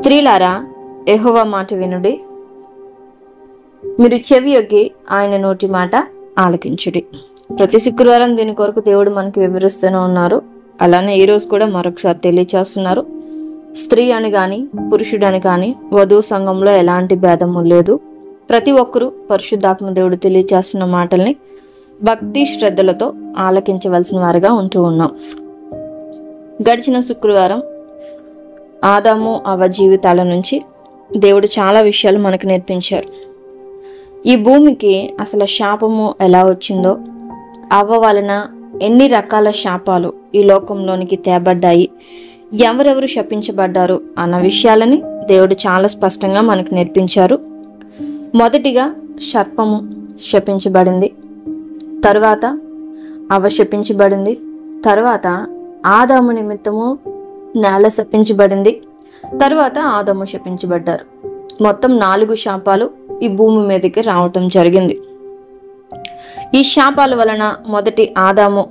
స్త్రీలారా, యెహోవా మాట వినుడి, మీరు చెవియొగ్గి ఆయన నోటి మాట ఆలకించుడి. ప్రతి శుక్రవారం దీని కొరకు దేవుడు మనకి వివరిస్తూనే ఉన్నారు. అలానే ఈరోజు కూడా మరొకసారి తెలియచేస్తున్నారు. స్త్రీ అని కానీ పురుషుడు అని కానీ వధువు సంఘంలో ఎలాంటి భేదము లేదు. ప్రతి ఒక్కరూ పరిశుద్ధాత్మ దేవుడు తెలియచేస్తున్న మాటల్ని భక్తి శ్రద్ధలతో ఆలకించవలసిన వారిగా ఉంటూ ఉన్నాం. గడిచిన శుక్రవారం ఆదాము అవ్వ జీవితాల నుంచి దేవుడు చాలా విషయాలు మనకు నేర్పించారు. ఈ భూమికి అసలు శాపము ఎలా వచ్చిందో, అవ్వ వలన ఎన్ని రకాల శాపాలు ఈ లోకంలోనికి తేబడ్డాయి, ఎవరెవరు శపించబడ్డారు అన్న విషయాలని దేవుడు చాలా స్పష్టంగా మనకు నేర్పించారు. మొదటిగా సర్పము శపించబడింది, తరువాత అవ్వ శపించబడింది, తరువాత ఆదాము నిమిత్తము నేల శపించబడింది, తరువాత ఆదాము శపించబడ్డారు. మొత్తం 4 శాపాలు ఈ భూమి మీదకి రావటం జరిగింది. ఈ శాపాల వలన మొదటి ఆదాము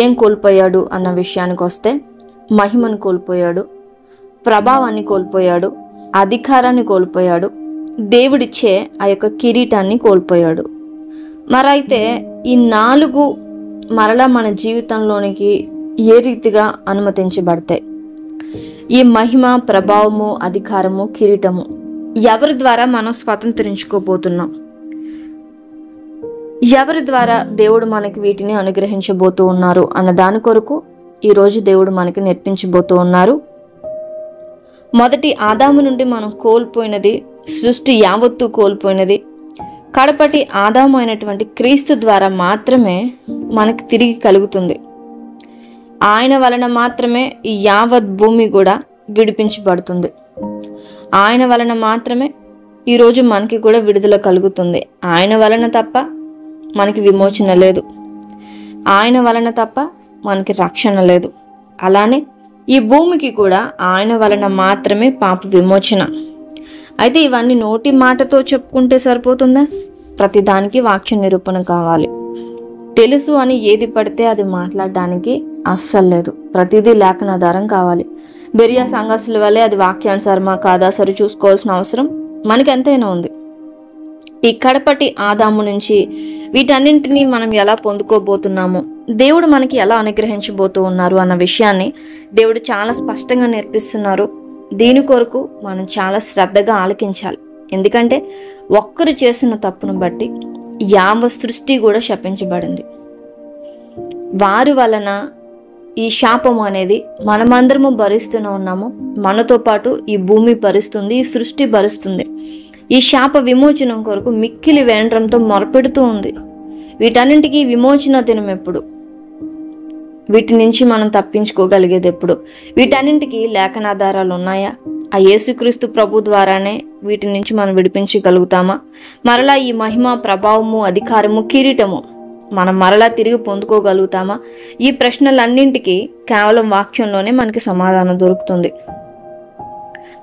ఏం కోల్పోయాడు అన్న విషయానికి వస్తే, మహిమను కోల్పోయాడు, ప్రభావాన్ని కోల్పోయాడు, అధికారాన్ని కోల్పోయాడు, దేవుడిచ్చే ఆ యొక్క కిరీటాన్ని కోల్పోయాడు. మరైతే ఈ 4 మరలా మన జీవితంలోనికి ఏ రీతిగా అనుమతించబడతాయి? ఈ మహిమ, ప్రభావము, అధికారము, కిరీటము ఎవరి ద్వారా మనం స్వతంత్రించుకోబోతున్నాం? ఎవరి ద్వారా దేవుడు మనకి వీటిని అనుగ్రహించబోతూ ఉన్నారు అన్న దాని కొరకు ఈరోజు దేవుడు మనకి నేర్పించబోతూ ఉన్నారు. మొదటి ఆదాము నుండి మనం కోల్పోయినది, సృష్టి యావత్తు కోల్పోయినది, కడపటి ఆదాము అయినటువంటి క్రీస్తు ద్వారా మాత్రమే మనకి తిరిగి కలుగుతుంది. ఆయన వలన మాత్రమే ఈ యావత్ భూమి కూడా విడిపించబడుతుంది. ఆయన వలన మాత్రమే ఈరోజు మనకి కూడా విడుదల కలుగుతుంది. ఆయన వలన తప్ప మనకి విమోచన లేదు, ఆయన వలన తప్ప మనకి రక్షణ లేదు. అలానే ఈ భూమికి కూడా ఆయన వలన మాత్రమే పాప విమోచన. అయితే ఇవన్నీ నోటి మాటతో చెప్పుకుంటే సరిపోతుందా? ప్రతిదానికి వాక్య నిరూపణ కావాలి. తెలుసు అని ఏది పడితే అది మాట్లాడడానికి అస్సలు లేదు. ప్రతిదీ లేఖనాధారం కావాలి. బెరియా సంఘస్థుల వల్లే అది వాక్యానుసారమా కాదా సరి చూసుకోవాల్సిన అవసరం మనకి ఎంతైనా ఉంది. ఈ కడపటి ఆదాము నుంచి వీటన్నింటినీ మనం ఎలా పొందుకోబోతున్నాము, దేవుడు మనకి ఎలా అనుగ్రహించబోతూ ఉన్నారు అన్న విషయాన్ని దేవుడు చాలా స్పష్టంగా నేర్పిస్తున్నారు. దీని కొరకు మనం చాలా శ్రద్ధగా ఆలకించాలి. ఎందుకంటే ఒక్కరు చేసిన తప్పును బట్టి యావ సృష్టి కూడా శపించబడింది. వారి వలన ఈ శాపము అనేది మనమందరము భరిస్తూనే ఉన్నాము. మనతో పాటు ఈ భూమి భరిస్తుంది, ఈ సృష్టి భరిస్తుంది. ఈ శాప విమోచనం కొరకు మిక్కిలి వేండ్రంతో మొరపెడుతూ ఉంది. వీటన్నింటికి విమోచన దినం ఎప్పుడు? వీటి నుంచి మనం తప్పించుకోగలిగేది ఎప్పుడు? వీటన్నింటికి లేఖనాధారాలు ఉన్నాయా? ఆ యేసుక్రీస్తు ప్రభు ద్వారానే వీటి నుంచి మనం విడిపించగలుగుతామా? మరలా ఈ మహిమ, ప్రభావము, అధికారము, కిరీటము మనం మరలా తిరిగి పొందుకోగలుగుతామా? ఈ ప్రశ్నలన్నింటికి కేవలం వాక్యంలోనే మనకి సమాధానం దొరుకుతుంది.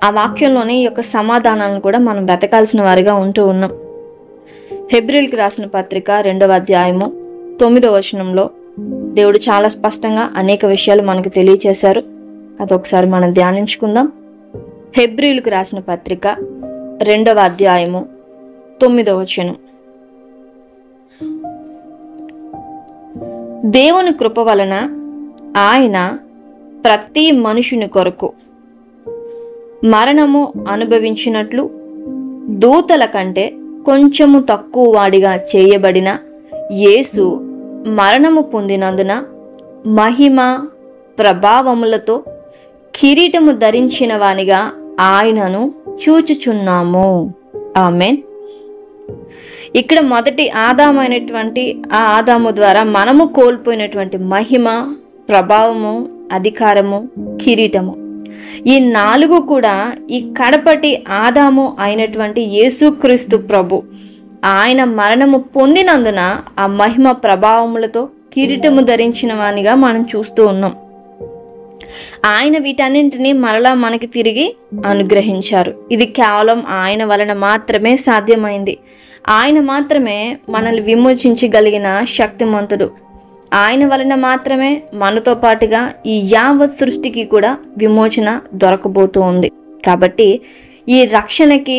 ఆ వాక్యంలోనే ఈ యొక్క సమాధానాలను కూడా మనం వెతకాల్సిన వారిగా ఉంటూ ఉన్నాం. హెబ్రీయులకు రాసిన పత్రిక 2వ అధ్యాయము 9వ వచనంలో దేవుడు చాలా స్పష్టంగా అనేక విషయాలు మనకు తెలియచేశారు. అదొకసారి మనం ధ్యానించుకుందాం. హెబ్రీయులకు రాసిన పత్రిక 2వ అధ్యాయము 9వ వచనం. దేవుని కృప వలన ఆయన ప్రతి మనుషుని కొరకు మరణము అనుభవించినట్లు దూతల కంటే కొంచెము తక్కువ వాడిగా చేయబడిన యేసు మరణము పొందినందున మహిమ, ప్రభావములతో కిరీటము ధరించిన వానిగా ఆయనను చూచుచున్నాము. ఆమేన్. ఇక్కడ మొదటి ఆదామైనటువంటి ఆ ఆదాము ద్వారా మనము కోల్పోయినటువంటి మహిమ, ప్రభావము, అధికారము, కిరీటము, ఈ 4 కూడా ఈ కడపటి ఆదాము అయినటువంటి యేసుక్రీస్తు ప్రభు ఆయన మరణము పొందినందున ఆ మహిమ, ప్రభావములతో కిరీటము ధరించిన వానిగా మనం చూస్తూ ఉన్నాం. ఆయన వీటన్నింటినీ మరలా మనకి తిరిగి అనుగ్రహించారు. ఇది కేవలం ఆయన వలన మాత్రమే సాధ్యమైంది. ఆయన మాత్రమే మనల్ని విమోచించగలిగిన శక్తిమంతుడు. ఆయన వలన మాత్రమే మనతో పాటుగా ఈ యావత్ సృష్టికి కూడా విమోచన దొరకబోతూ ఉంది. కాబట్టి ఈ రక్షణకి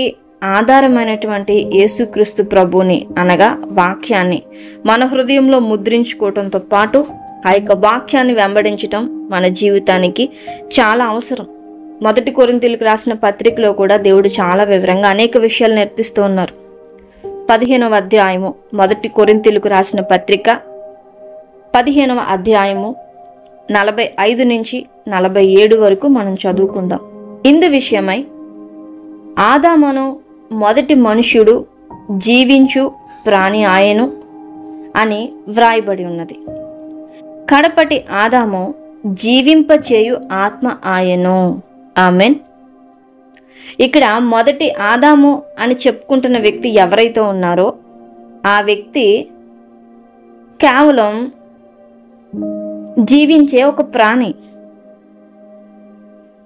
ఆధారమైనటువంటి యేసుక్రీస్తు ప్రభుని అనగా వాక్యాన్ని మన హృదయంలో ముద్రించుకోవటంతో పాటు ఆ యొక్క వాక్యాన్ని వెంబడించటం మన జీవితానికి చాలా అవసరం. 1 కొరింథీయులకు రాసిన పత్రికలో కూడా దేవుడు చాలా వివరంగా అనేక విషయాలు నేర్పిస్తూ ఉన్నారు. 15వ అధ్యాయము 1 కొరింథీయులకు రాసిన పత్రిక 15వ అధ్యాయము 45 నుంచి 47 వరకు మనం చదువుకుందాం. ఇందు విషయమై ఆదామును మొదటి మనుష్యుడు జీవించు ప్రాణి ఆయను అని వ్రాయబడి ఉన్నది. కడపటి ఆదాము జీవింపచేయు ఆత్మ ఆయను. ఆమెన్. ఇక్కడ మొదటి ఆదాము అని చెప్పుకుంటున్న వ్యక్తి ఎవరైతే ఉన్నారో ఆ వ్యక్తి కేవలం జీవించే ఒక ప్రాణి.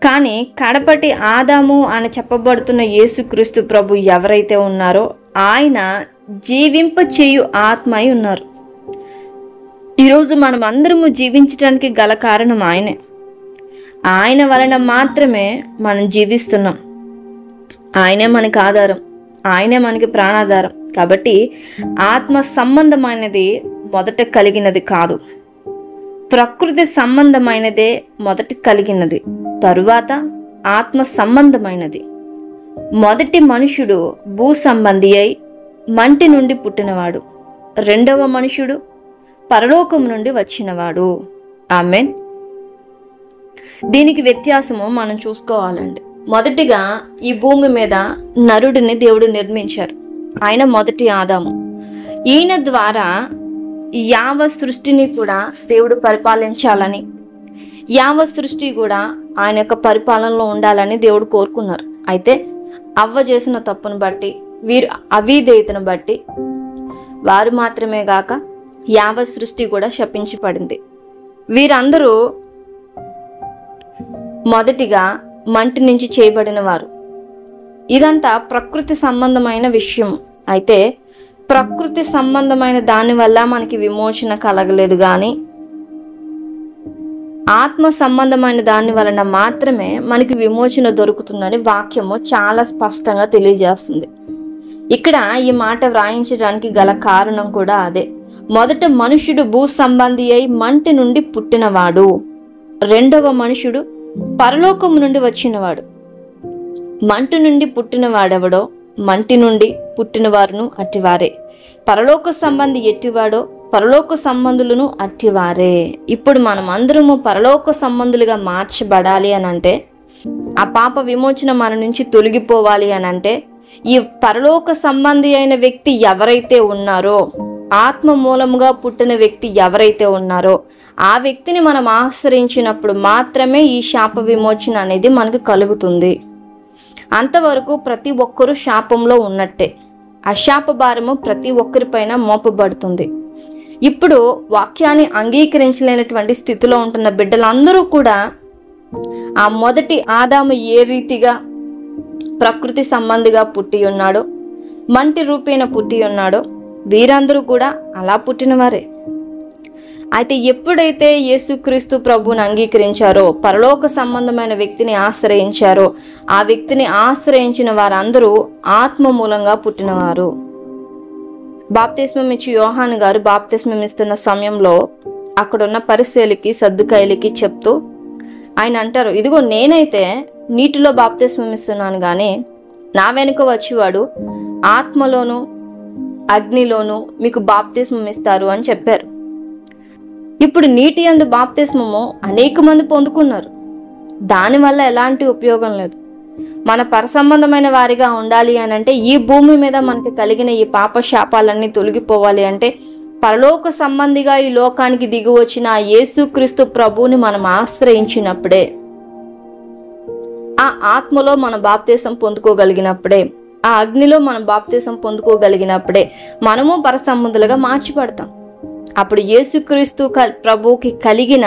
కానీ కడపటి ఆదాము అని చెప్పబడుతున్న యేసుక్రీస్తు ప్రభు ఎవరైతే ఉన్నారో ఆయన జీవింప చేయు ఆత్మ అయి ఉన్నారు. ఈరోజు మనం అందరము జీవించడానికి గల కారణం ఆయనే. ఆయన వలన మాత్రమే మనం జీవిస్తున్నాం. ఆయనే మనకి ఆధారం, ఆయనే మనకి ప్రాణాధారం. కాబట్టి ఆత్మ సంబంధమైనది మొదట కలిగినది కాదు, ప్రకృతి సంబంధమైనదే మొదట కలిగినది, తరువాత ఆత్మ సంబంధమైనది. మొదటి మనుషుడు భూ సంబంధి అయి మంటి నుండి పుట్టినవాడు, రెండవ మనుషుడు పరలోకం నుండి వచ్చినవాడు. ఆమెన్. దీనికి వ్యత్యాసము మనం చూసుకోవాలండి. మొదటిగా ఈ భూమి మీద నరుడిని దేవుడు నిర్మించారు. ఆయన మొదటి ఆదాము. ఈయన ద్వారా యావ సృష్టిని కూడా దేవుడు పరిపాలించాలని, యావ సృష్టి కూడా ఆయన యొక్క పరిపాలనలో ఉండాలని దేవుడు కోరుకున్నారు. అయితే అవ్వ చేసిన తప్పును బట్టి, వీరు అవిధేయతను బట్టి వారు మాత్రమే గాక యావ సృష్టి కూడా శపించబడింది. వీరందరూ మొదటిగా మంటి నుంచి చేయబడిన వారు. ఇదంతా ప్రకృతి సంబంధమైన విషయం. అయితే ప్రకృతి సంబంధమైన దానివల్ల మనకి విమోచన కలగలేదు, కానీ ఆత్మ సంబంధమైన దాని వలన మాత్రమే మనకి విమోచన దొరుకుతుందని వాక్యము చాలా స్పష్టంగా తెలియజేస్తుంది. ఇక్కడ ఈ మాట వ్రాయించడానికి గల కారణం కూడా అదే. మొదట మనుషుడు భూ సంబంధి అయి మంటి నుండి పుట్టినవాడు, రెండవ మనుషుడు పరలోకం నుండి వచ్చినవాడు. మంటి నుండి పుట్టినవాడెవడో మంటి నుండి పుట్టిన వారును అట్టివారే, పరలోక సంబంధి ఎట్టివాడో పరలోక సంబంధులను అట్టివారే. ఇప్పుడు మనం అందరము పరలోక సంబంధులుగా మార్చబడాలి అని అంటే, ఆ పాప విమోచన మన నుంచి తొలగిపోవాలి అని అంటే, ఈ పరలోక సంబంధి అయిన వ్యక్తి ఎవరైతే ఉన్నారో, ఆత్మ మూలముగా పుట్టిన వ్యక్తి ఎవరైతే ఉన్నారో ఆ వ్యక్తిని మనం ఆశ్రయించినప్పుడు మాత్రమే ఈ శాప విమోచన అనేది మనకు కలుగుతుంది. అంతవరకు ప్రతి ఒక్కరూ శాపంలో ఉన్నట్టే. ఆ శాప భారము ప్రతి ఒక్కరిపైన మోపబడుతుంది. ఇప్పుడు వాక్యాన్ని అంగీకరించలేనటువంటి స్థితిలో ఉంటున్న బిడ్డలందరూ కూడా ఆ మొదటి ఆదాము ఏ రీతిగా ప్రకృతి సంబంధిగా పుట్టి ఉన్నాడో, మంటి రూపేణ పుట్టి ఉన్నాడో, వీరందరూ కూడా అలా పుట్టినవారే. అయితే ఎప్పుడైతే యేసుక్రీస్తు ప్రభువుని అంగీకరించారో, పరలోక సంబంధమైన వ్యక్తిని ఆశ్రయించారో, ఆ వ్యక్తిని ఆశ్రయించిన వారందరూ ఆత్మ మూలంగా పుట్టినవారు. బాప్తిస్మం ఇచ్చి యోహాను గారు బాప్తిస్మం ఇస్తున్న సమయంలో అక్కడున్న పరిసయ్యులకి సద్దుకాయులకి చెప్తూ ఆయన అంటారు, ఇదిగో నేనైతే నీటిలో బాప్తిస్మం ఇస్తున్నాను, కానీ నా వెనుక వచ్చేవాడు ఆత్మలోను అగ్నిలోను మీకు బాప్తిస్మం ఇస్తారు అని చెప్పారు. ఇప్పుడు నీటి యందు బాప్తిస్మము అనేక మంది పొందుకున్నారు, దానివల్ల ఎలాంటి ఉపయోగం లేదు. మన పరసంబంధమైన వారిగా ఉండాలి అని అంటే, ఈ భూమి మీద మనకి కలిగిన ఈ పాప శాపాలన్నీ తొలగిపోవాలి అంటే, పరలోక సంబంధిగా ఈ లోకానికి దిగి వచ్చిన యేసుక్రీస్తు ప్రభువుని మనం ఆశ్రయించినప్పుడే, ఆ ఆత్మలో మనం బాప్తిసం పొందుకోగలిగినప్పుడే, ఆ అగ్నిలో మనం బాప్తిసం పొందుకోగలిగినప్పుడే మనము పరసంబంధులుగా మార్చిపడతాం. అప్పుడు యేసుక్రీస్తు ప్రభువుకి కలిగిన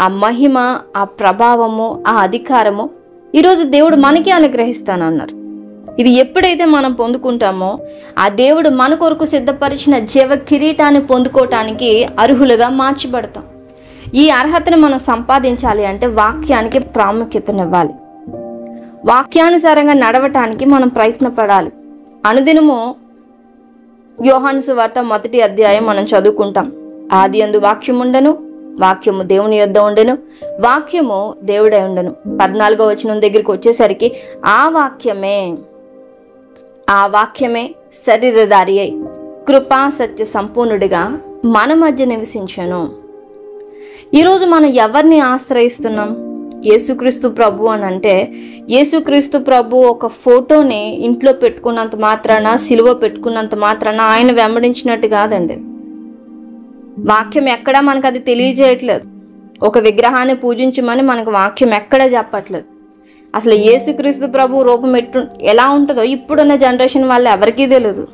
ఆ మహిమ, ఆ ప్రభావము, ఆ అధికారము ఈరోజు దేవుడు మనకి అనుగ్రహిస్తానన్నారు. ఇది ఎప్పుడైతే మనం పొందుకుంటామో, ఆ దేవుడు మన కొరకు సిద్ధపరిచిన జీవ కిరీటాన్ని పొందుకోవటానికి అర్హులుగా మార్చబడతాం. ఈ అర్హతను మనం సంపాదించాలి అంటే వాక్యానికి ప్రాముఖ్యతనివ్వాలి. వాక్యానుసారంగా నడవటానికి మనం ప్రయత్నపడాలి. అనుదినము యోహాను సువార్త 1వ అధ్యాయం మనం చదువుకుంటాం. ఆదియందు వాక్యముండెను, వాక్యము దేవుని యొద్ద ఉండెను, వాక్యము దేవుడై ఉండెను. 14వ వచనం దగ్గరికి వచ్చేసరికి ఆ వాక్యమే శరీరధారి అయి కృపా సత్య సంపూర్ణుడిగా మన మధ్య నివసించెను. ఈరోజు మనం ఎవరిని ఆశ్రయిస్తున్నాం? యేసుక్రీస్తు ప్రభు అని అంటే, యేసుక్రీస్తు ప్రభు ఒక ఫోటోని ఇంట్లో పెట్టుకున్నంత మాత్రాన, సిలువ పెట్టుకున్నంత మాత్రాన ఆయన వెంబడించినట్టు కాదండి. వాక్యం ఎక్కడా మనకు అది తెలియజేయట్లేదు. ఒక విగ్రహాన్ని పూజించమని మనకు వాక్యం ఎక్కడా చెప్పట్లేదు. అసలు యేసుక్రీస్తు ప్రభు రూపం ఎలా ఉంటుందో ఇప్పుడున్న జనరేషన్ వాళ్ళు ఎవరికీ తెలియదు.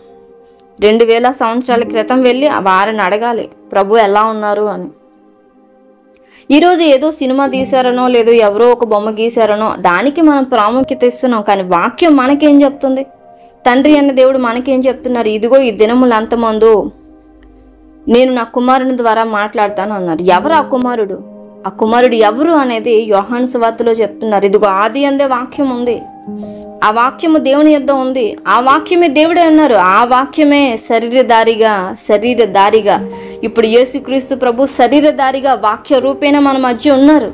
2000 సంవత్సరాల క్రితం వెళ్ళి వారిని అడగాలి ప్రభు ఎలా ఉన్నారు అని. ఈరోజు ఏదో సినిమా తీశారనో, లేదో ఎవరో ఒక బొమ్మ గీశారనో దానికి మనం ప్రాముఖ్యత ఇస్తున్నాం. కానీ వాక్యం మనకేం చెప్తుంది? తండ్రి అన్న దేవుడు మనకేం చెప్తున్నారు? ఇదిగో ఈ దినములు అంతమందు నేను నా కుమారుని ద్వారా మాట్లాడతాను అన్నారు. ఎవరు ఆ కుమారుడు? ఆ కుమారుడు ఎవరు అనేది యోహాను సువార్తలో చెప్తున్నారు. ఇదిగో ఆది అందే వాక్యం ఉంది, ఆ వాక్యము దేవుని యొద్ద ఉంది, ఆ వాక్యమే దేవుడే అన్నారు. ఆ వాక్యమే శరీరధారిగా ఇప్పుడు యేసుక్రీస్తు ప్రభు శరీరధారిగా వాక్య రూపేణ మన మధ్య ఉన్నారు.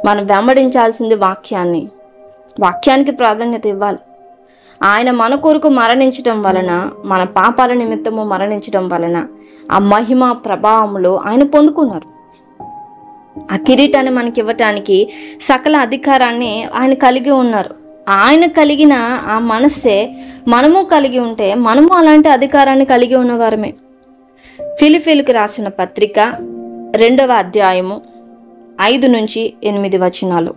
మనం వెంబడించాల్సింది వాక్యానికి ప్రాధాన్యత ఇవ్వాలి. ఆయన మన కొరకు మరణించడం వలన, మన పాపాల నిమిత్తము మరణించడం వలన ఆ మహిమ ప్రభావములు ఆయన పొందుకున్నారు. ఆ కిరీటాన్ని మనకి ఇవ్వటానికి సకల అధికారాన్ని ఆయన కలిగి ఉన్నారు. ఆయన కలిగిన ఆ మనస్సే మనము కలిగి ఉంటే మనము అలాంటి అధికారాన్ని కలిగి ఉన్నవారమే. ఫిలిప్పీయులకు రాసిన పత్రిక 2వ అధ్యాయము 5 నుంచి 8 వచనాలు.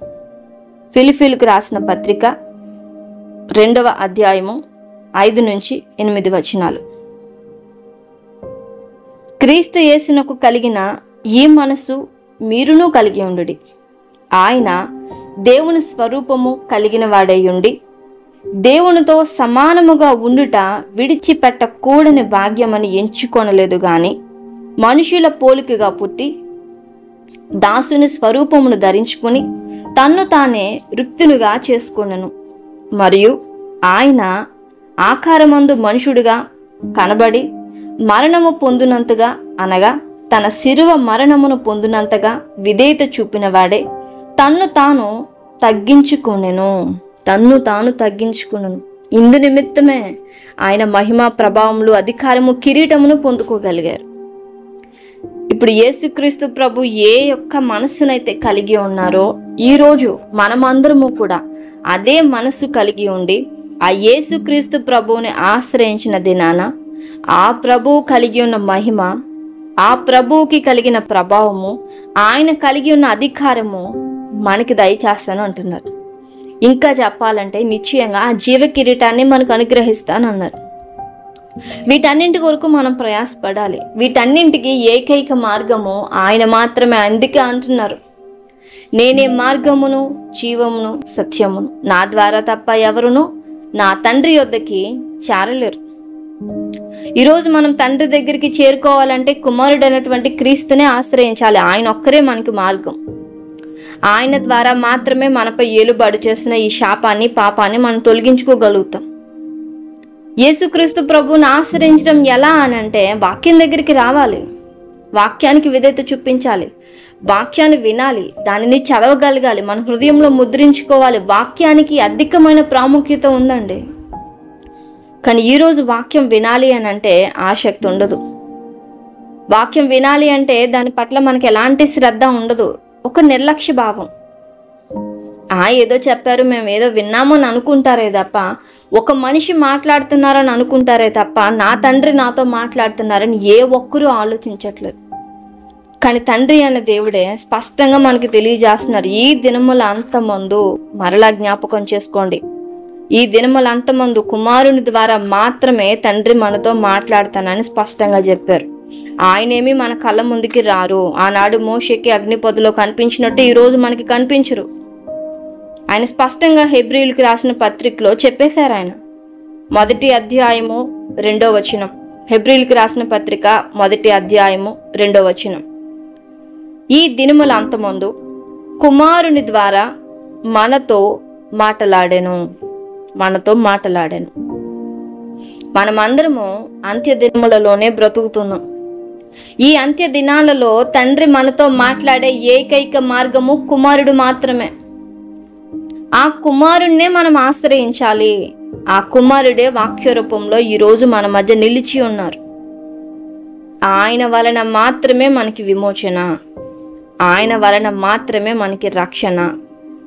ఫిలిప్పీయులకు రాసిన పత్రిక 2వ అధ్యాయము 5 నుంచి 8 వచనాలు. క్రీస్తు యేసునకు కలిగిన ఈ మనసు మీరును కలిగి ఉండుడి. ఆయన దేవుని స్వరూపము కలిగిన వాడై ఉండి దేవునితో సమానముగా ఉండుట విడిచిపెట్టకూడని భాగ్యమని ఎంచుకొనలేదు గాని, మనుషుల పోలికగా పుట్టి దాసుని స్వరూపమును ధరించుకుని తన్ను తానే రిక్తునిగా చేసుకొనెను. మరియు ఆయన ఆకారమందు మనుషుడిగా కనబడి మరణము పొందినంతగా, అనగా తన శిలువ మరణమును పొందినంతగా విధేయత చూపిన వాడే తన్ను తాను తగ్గించుకొనెను. ఇందు నిమిత్తమే ఆయన మహిమ ప్రభావములు, అధికారము, కిరీటమును పొందుకోగలిగారు. ఇప్పుడు యేసుక్రీస్తు ప్రభు ఏ యొక్క మనస్సునైతే కలిగి ఉన్నారో ఈరోజు మనమందరము కూడా అదే మనస్సు కలిగి ఉండి ఆ యేసుక్రీస్తు ప్రభువుని ఆశ్రయించిన దినాన ఆ ప్రభువు కలిగి ఉన్న మహిమ, ఆ ప్రభువుకి కలిగిన ప్రభావము, ఆయన కలిగి ఉన్న అధికారము మనకి దయచేస్తాను అంటున్నారు. ఇంకా చెప్పాలంటే నిశ్చయంగా ఆ జీవ కిరీటాన్ని మనకు అనుగ్రహిస్తానన్నారు. వీటన్నింటి కొరకు మనం ప్రయాసపడాలి. వీటన్నింటికి ఏకైక మార్గము ఆయన మాత్రమే. అందుకే అంటున్నారు, నేనే మార్గమును, జీవమును, సత్యమును, నా ద్వారా తప్ప ఎవరును నా తండ్రి యొద్దకి చేరలేరు. ఈరోజు మనం తండ్రి దగ్గరికి చేరుకోవాలంటే కుమారుడు అయినటువంటి క్రీస్తునే ఆశ్రయించాలి. ఆయన ఒక్కరే మనకి మార్గం. ఆయన ద్వారా మాత్రమే మనపై ఏలుబడి చేసిన ఈ శాపాన్ని, పాపాన్ని మనం తొలగించుకోగలుగుతాం. యేసుక్రీస్తు ప్రభువుని ఆశ్రయించడం ఎలా అనంటే వాక్యం దగ్గరికి రావాలి, వాక్యానికి విధేయత చూపించాలి, వాక్యాన్ని వినాలి, దానిని చదవగలగాలి, మన హృదయంలో ముద్రించుకోవాలి. వాక్యానికి అధికమైన ప్రాముఖ్యత ఉందండి. కానీ ఈరోజు వాక్యం వినాలి అని అంటే ఆసక్తి ఉండదు. వాక్యం వినాలి అంటే దాని పట్ల మనకి ఎలాంటి శ్రద్ధ ఉండదు. ఒక నిర్లక్ష్య భావం. ఏదో చెప్పారు, మేము ఏదో విన్నాము అని అనుకుంటారే తప్ప, ఒక మనిషి మాట్లాడుతున్నారని అనుకుంటారే తప్ప నా తండ్రి నాతో మాట్లాడుతున్నారని ఏ ఒక్కరూ ఆలోచించట్లేదు. కానీ తండ్రి అనే దేవుడే స్పష్టంగా మనకి తెలియజేస్తున్నారు, ఈ దినముల అంతమందు, మరలా జ్ఞాపకం చేసుకోండి, ఈ దినముల అంతమందు కుమారుని ద్వారా మాత్రమే తండ్రి మనతో మాట్లాడతానని స్పష్టంగా చెప్పారు. ఆయనేమి మన కళ్ళ ముందుకి రారు. ఆనాడు మోషేకి అగ్నిపొదలో కనిపించినట్టు ఈరోజు మనకి కనిపించరు. ఆయన స్పష్టంగా హెబ్రీయులకు రాసిన పత్రికలో చెప్పేశారు. ఆయన 1వ అధ్యాయము 2వ వచనం. హెబ్రీయులకు రాసిన పత్రిక 1వ అధ్యాయము 2వ వచనం. ఈ దినముల అంతమందు కుమారుని ద్వారా మనతో మనతో మాటలాడాను. మనమందరము అంత్య దినములలోనే బ్రతుకుతున్నాం. ఈ అంత్య దినాలలో తండ్రి మనతో మాట్లాడే ఏకైక మార్గము కుమారుడు మాత్రమే. ఆ కుమారుణ్ణే మనం ఆశ్రయించాలి. ఆ కుమారుడే వాక్య రూపంలో ఈరోజు మన మధ్య నిలిచి ఉన్నారు. ఆయన వలన మాత్రమే మనకి విమోచన, ఆయన వలన మాత్రమే మనకి రక్షణ.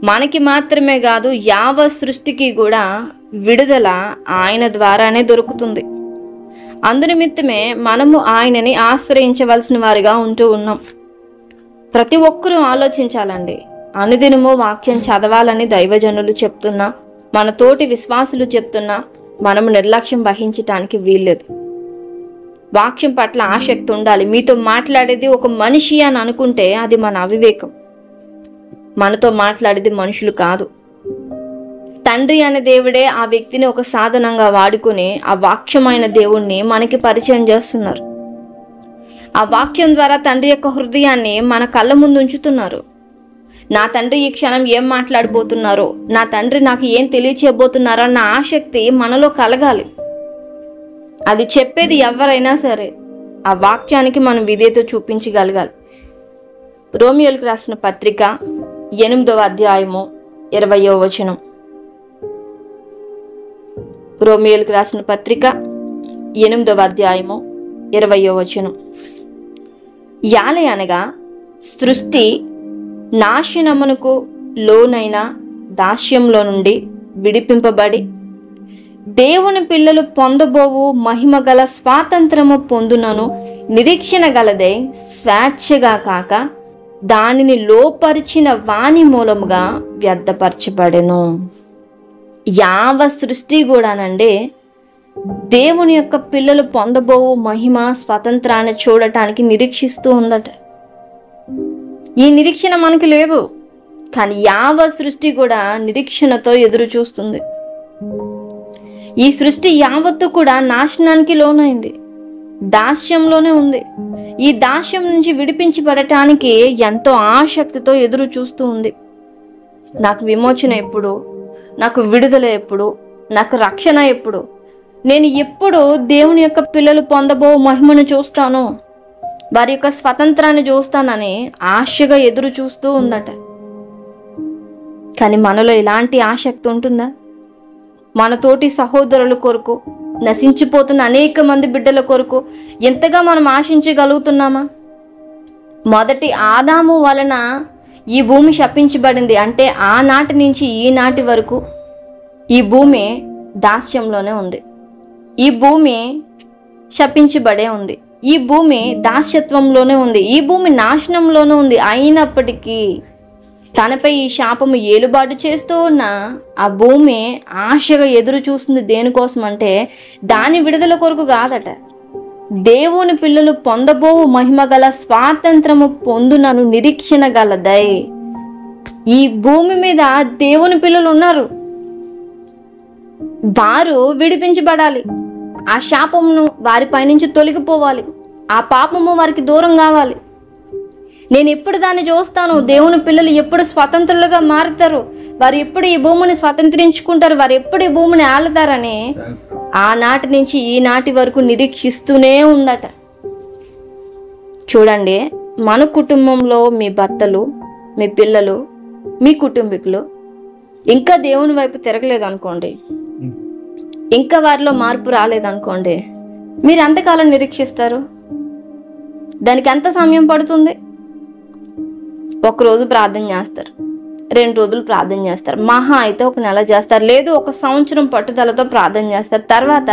మనకి మాత్రమే కాదు, యావత్ సృష్టికి కూడా విడుదల ఆయన ద్వారానే దొరుకుతుంది. అందునిమిత్తమే మనము ఆయనని ఆశ్రయించవలసిన వారిగా ఉంటూ ఉన్నాం. ప్రతి ఒక్కరూ ఆలోచించాలండి. అనుదినము వాక్యం చదవాలని దైవజనులు చెప్తున్నా, మన తోటి విశ్వాసులు చెప్తున్నా, మనము నిర్లక్ష్యం వహించటానికి వీల్లేదు. వాక్యం పట్ల ఆసక్తి ఉండాలి. మీతో మాట్లాడేది ఒక మనిషి అని అనుకుంటే అది మన అవివేకం. మనతో మాట్లాడేది మనుషులు కాదు. తండ్రి అనే దేవుడే ఆ వ్యక్తిని ఒక సాధనంగా వాడుకొని ఆ వాక్యమైన దేవుణ్ణి మనకి పరిచయం చేస్తున్నారు. ఆ వాక్యం ద్వారా తండ్రి యొక్క హృదయాన్ని మన కళ్ళ ముందు ఉంచుతున్నారు. నా తండ్రి ఈ క్షణం ఏం మాట్లాడబోతున్నారో, నా తండ్రి నాకు ఏం తెలియచేయబోతున్నారో అన్న ఆసక్తి మనలో కలగాలి. అది చెప్పేది ఎవరైనా సరే ఆ వాక్యానికి మనం విధేయత చూపించగలగాలి. రోమియోలకు రాసిన పత్రిక 8వ అధ్యాయము 20వ వచనం. రోమియోలకు రాసిన పత్రిక 8వ అధ్యాయము 20వ వచనం. యాలే అనగా సృష్టి నాశనమునకు లోనైన దాస్యంలో నుండి విడిపింపబడి దేవుని పిల్లలు పొందబోవు మహిమ గల స్వాతంత్రము పొందునను నిరీక్షణ గలదై స్వేచ్ఛగా కాక దానిని లోపరిచిన వాని మూలముగా వ్యర్థపరచబడెను. యావ సృష్టి కూడానండి దేవుని యొక్క పిల్లలు పొందబోవు మహిమ స్వతంత్రాన్ని చూడటానికి నిరీక్షిస్తూ ఉందట. ఈ నిరీక్షణ మనకు లేదు, కానీ యావ సృష్టి కూడా నిరీక్షణతో ఎదురు చూస్తుంది. ఈ సృష్టి యావత్తు కూడా నాశనానికి లోనైంది, దాస్యంలోనే ఉంది. ఈ దాస్యం నుంచి విడిపించబడటానికి ఎంతో ఆసక్తితో ఎదురు చూస్తూ ఉంది. నాకు విమోచన ఎప్పుడు, నాకు విడుదల ఎప్పుడు, నాకు రక్షణ ఎప్పుడు, నేను ఎప్పుడు దేవుని యొక్క పిల్లలు పొందబో మహిమను చూస్తాను, వారి యొక్క స్వతంత్రాన్ని చూస్తానని ఆశగా ఎదురు చూస్తూ ఉందట. కానీ మనలో ఇలాంటి ఆసక్తి ఉంటుందా? మన తోటి సహోదరుల కొరకు, నశించిపోతున్న అనేక మంది బిడ్డల కొరకు ఎంతగా మనం ఆశించగలుగుతున్నామా? మొదటి ఆదాము వలన ఈ భూమి శపించబడింది అంటే ఆనాటి నుంచి ఈనాటి వరకు ఈ భూమి దాస్యంలోనే ఉంది. ఈ భూమి శపించబడే ఉంది. ఈ భూమి దాస్యత్వంలోనే ఉంది. ఈ భూమి నాశనంలోనే ఉంది. అయినప్పటికీ తనపై ఈ శాపము ఏలుబాటు చేస్తూ ఉన్న ఆ భూమి ఆశగా ఎదురు చూస్తుంది. దేనికోసం అంటే దాని విడుదల కొరకు కాదట, దేవుని పిల్లలు పొందబోవు మహిమ గల స్వాతంత్రము పొందునను నిరీక్షణ గలదై. ఈ భూమి మీద దేవుని పిల్లలు ఉన్నారు, వారు విడిపించబడాలి. ఆ శాపమును వారిపై నుంచి తొలగిపోవాలి, ఆ పాపము వారికి దూరం కావాలి. నేను ఎప్పుడు దాన్ని చూస్తాను, దేవుని పిల్లలు ఎప్పుడు స్వతంత్రులుగా మారుతారు, వారు ఎప్పుడు ఈ భూమిని స్వతంత్రించుకుంటారు, వారు ఎప్పుడు ఈ భూమిని ఆలుతారని ఆనాటి నుంచి ఈనాటి వరకు నిరీక్షిస్తూనే ఉందట. చూడండి, మన కుటుంబంలో మీ భర్తలు, మీ పిల్లలు, మీ కుటుంబీకులు ఇంకా దేవుని వైపు తిరగలేదు అనుకోండి, ఇంకా వారిలో మార్పు రాలేదనుకోండి, మీరు ఎంతకాలం నిరీక్షిస్తారు? దానికి ఎంత సమయం పడుతుంది? ఒకరోజు ప్రార్థన చేస్తారు, 2 రోజులు ప్రార్థన చేస్తారు, మహా అయితే 1 నెల చేస్తారు, లేదు 1 సంవత్సరం పట్టుదలతో ప్రార్థన చేస్తారు. తర్వాత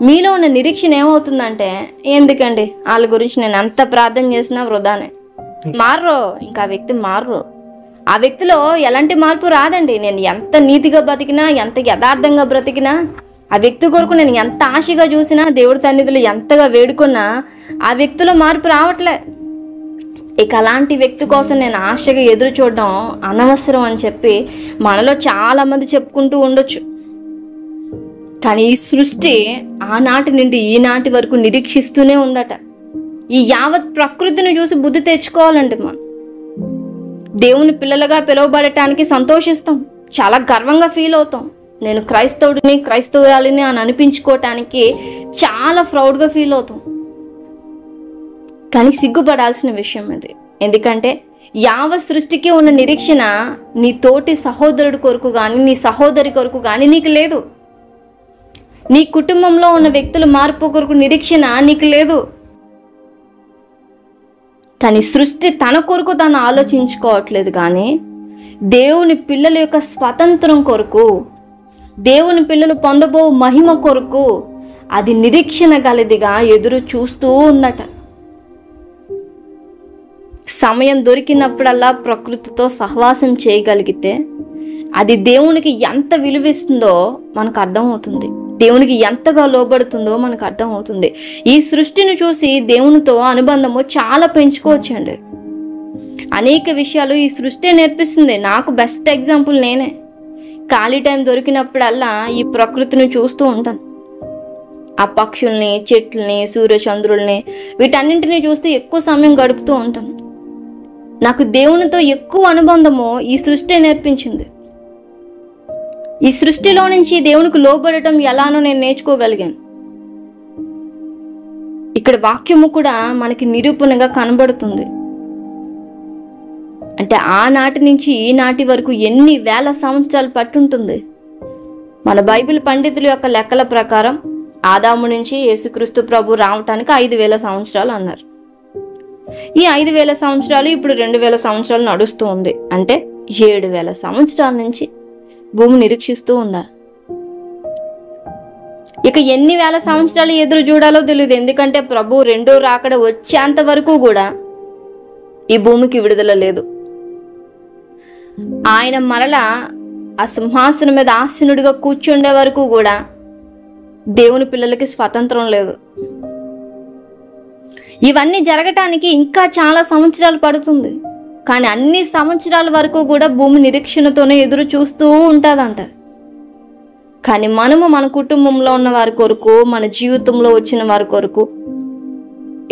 మీలో ఉన్న నిరీక్షణ ఏమవుతుందంటే, ఎందుకండి వాళ్ళ గురించి నేను ఎంత ప్రార్థన చేసినా వృధానే. మారరు, ఇంకా ఆ వ్యక్తి మారరు. ఆ వ్యక్తిలో ఎలాంటి మార్పు రాదండి. నేను ఎంత నీతిగా బతికినా, ఎంత యథార్థంగా బ్రతికినా, ఆ వ్యక్తి కొరకు నేను ఎంత ఆశగా చూసినా, దేవుడి సన్నిధిలో ఎంతగా వేడుకున్నా ఆ వ్యక్తిలో మార్పు రావట్లే. ఇక అలాంటి వ్యక్తి కోసం నేను ఆశగా ఎదురు చూడడం అనవసరం అని చెప్పి మనలో చాలా మంది చెప్పుకుంటూ ఉండొచ్చు. కానీ ఈ సృష్టి ఆనాటి నుండి ఈనాటి వరకు నిరీక్షిస్తూనే ఉందట. ఈ యావత్ ప్రకృతిని చూసి బుద్ధి తెచ్చుకోవాలండి. మనం దేవుని పిల్లలుగా పిలువబడటానికి సంతోషిస్తాం, చాలా గర్వంగా ఫీల్ అవుతాం. నేను క్రైస్తవుడిని, క్రైస్తవురాలిని అని అనిపించుకోవటానికి చాలా ప్రౌడ్గా ఫీల్ అవుతాం. కానీ సిగ్గుపడాల్సిన విషయం ఇది. ఎందుకంటే యావత్ సృష్టికి ఉన్న నిరీక్షణ నీ తోటి సహోదరుడి కొరకు కానీ, నీ సహోదరి కొరకు కానీ నీకు లేదు. నీ కుటుంబంలో ఉన్న వ్యక్తుల మార్పు కొరకు నిరీక్షణ నీకు లేదు. కానీ సృష్టి తన కొరకు తను ఆలోచించుకోవట్లేదు, కానీ దేవుని పిల్లల యొక్క స్వాతంత్రం కొరకు, దేవుని పిల్లలు పొందబో మహిమ కొరకు అది నిరీక్షణ గలదిగా ఎదురు చూస్తూ ఉందట. సమయం దొరికినప్పుడల్లా ప్రకృతితో సహవాసం చేయగలిగితే అది దేవునికి ఎంత విలువిస్తుందో మనకు అర్థమవుతుంది. దేవునికి ఎంతగా లోబడుతుందో మనకు అర్థమవుతుంది. ఈ సృష్టిని చూసి దేవునితో అనుబంధము చాలా పెంచుకోవచ్చండి. అనేక విషయాలు ఈ సృష్టి నేర్పిస్తుంది. నాకు బెస్ట్ ఎగ్జాంపుల్ నేనే. ఖాళీ టైం దొరికినప్పుడల్లా ఈ ప్రకృతిని చూస్తూ ఉంటాను. ఆ పక్షుల్ని, చెట్లని, సూర్యచంద్రుల్ని, వీటన్నింటినీ చూస్తూ ఎక్కువ సమయం గడుపుతూ ఉంటాను. నాకు దేవునితో ఎక్కువ అనుబంధము ఈ సృష్టి నేర్పించింది. ఈ సృష్టిలో నుంచి దేవునికి లోబడటం ఎలానో నేను నేర్చుకోగలిగాను. ఇక్కడ వాక్యము కూడా మనకి నిరూపణగా కనబడుతుంది. అంటే ఆనాటి నుంచి ఈనాటి వరకు ఎన్ని వేల సంవత్సరాలు పట్టుంటుంది. మన బైబిల్ పండితుల యొక్క లెక్కల ప్రకారం ఆదాము నుంచి యేసుక్రీస్తు ప్రభు రావటానికి 5,000 సంవత్సరాలు అన్నారు. ఈ 5,000 సంవత్సరాలు ఇప్పుడు 2,000 సంవత్సరాలు నడుస్తూ ఉంది. అంటే 7,000 సంవత్సరాల నుంచి భూమి నిరీక్షిస్తూ ఉందా? ఇక ఎన్ని వేల సంవత్సరాలు ఎదురు చూడాలో తెలియదు. ఎందుకంటే ప్రభు రెండో రాకడ వచ్చేంత వరకు కూడా ఈ భూమికి విడుదల లేదు. ఆయన మరలా ఆ సింహాసనం మీద ఆసీనుడిగా కూర్చుండే వరకు కూడా దేవుని పిల్లలకి స్వతంత్రం లేదు. ఇవన్నీ జరగటానికి ఇంకా చాలా సంవత్సరాలు పడుతుంది. కానీ అన్ని సంవత్సరాల వరకు కూడా భూమి నిరీక్షణతోనే ఎదురు చూస్తూ ఉంటుందంట. కానీ మనము మన కుటుంబంలో ఉన్న వారి కొరకు, మన జీవితంలో వచ్చిన వారి కొరకు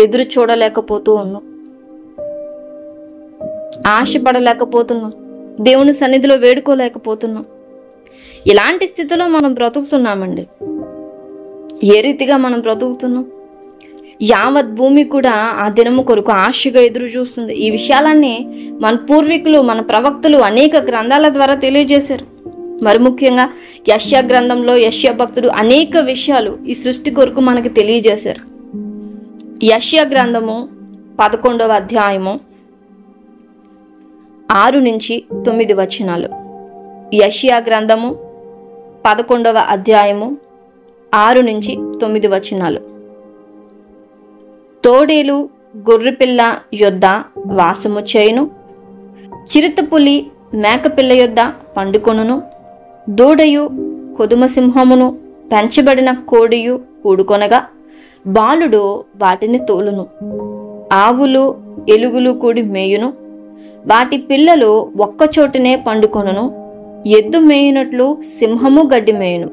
ఎదురు చూడలేకపోతూ ఉన్నాం, ఆశపడలేకపోతున్నాం, దేవుని సన్నిధిలో వేడుకోలేకపోతున్నాం. ఇలాంటి స్థితిలో మనం బ్రతుకుతున్నామండి. ఏ రీతిగా మనం బ్రతుకుతున్నాం? యావత్ భూమి కూడా ఆ దినము కొరకు ఆశగా ఎదురు చూస్తుంది. ఈ విషయాలన్నీ మన పూర్వీకులు, మన ప్రవక్తలు అనేక గ్రంథాల ద్వారా తెలియజేశారు. మరి ముఖ్యంగా యెషయా గ్రంథంలో యెషయా భక్తుడు అనేక విషయాలు ఈ సృష్టి కొరకు మనకి తెలియజేశారు. యెషయా గ్రంథము 11వ అధ్యాయము 6-9 వచనాలు. యెషయా గ్రంథము 11వ అధ్యాయము 6-9 వచనాలు. తోడేలు గొర్రెపిల్ల యొద్ద వాసము చేయును, చిరుతపులి మేకపిల్ల యొద్ద పండుకొనును, దూడయు కొదుమ సింహమును పెంచబడిన కోడియు కూడుకొనగా బాలుడు వాటిని తోలును. ఆవులు ఎలుగులు కూడి మేయును, వాటి పిల్లలు ఒక్కచోటనే పండుకొనును. ఎద్దు మేయునట్లు సింహము గడ్డి మేయును.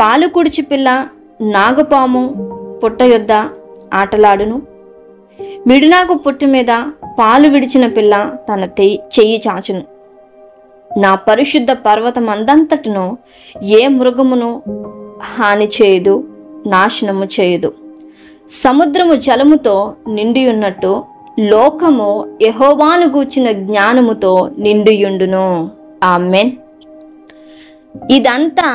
పాలు కుడిచి పిల్ల నాగపాము పుట్ట యొద్ద ఆటలాడును. మిడినాగు పుట్టు మీద పాలు విడిచిన పిల్ల తన చెయ్యి చాచును. నా పరిశుద్ధ పర్వతమందంతటను ఏ మృగమును హాని చేయదు, నాశనము చేయదు. సముద్రము జలముతో నిండియున్నట్టు లోకము యెహోవాను గూర్చిన జ్ఞానముతో నిండియుండును. ఆమేన్. ఇదంతా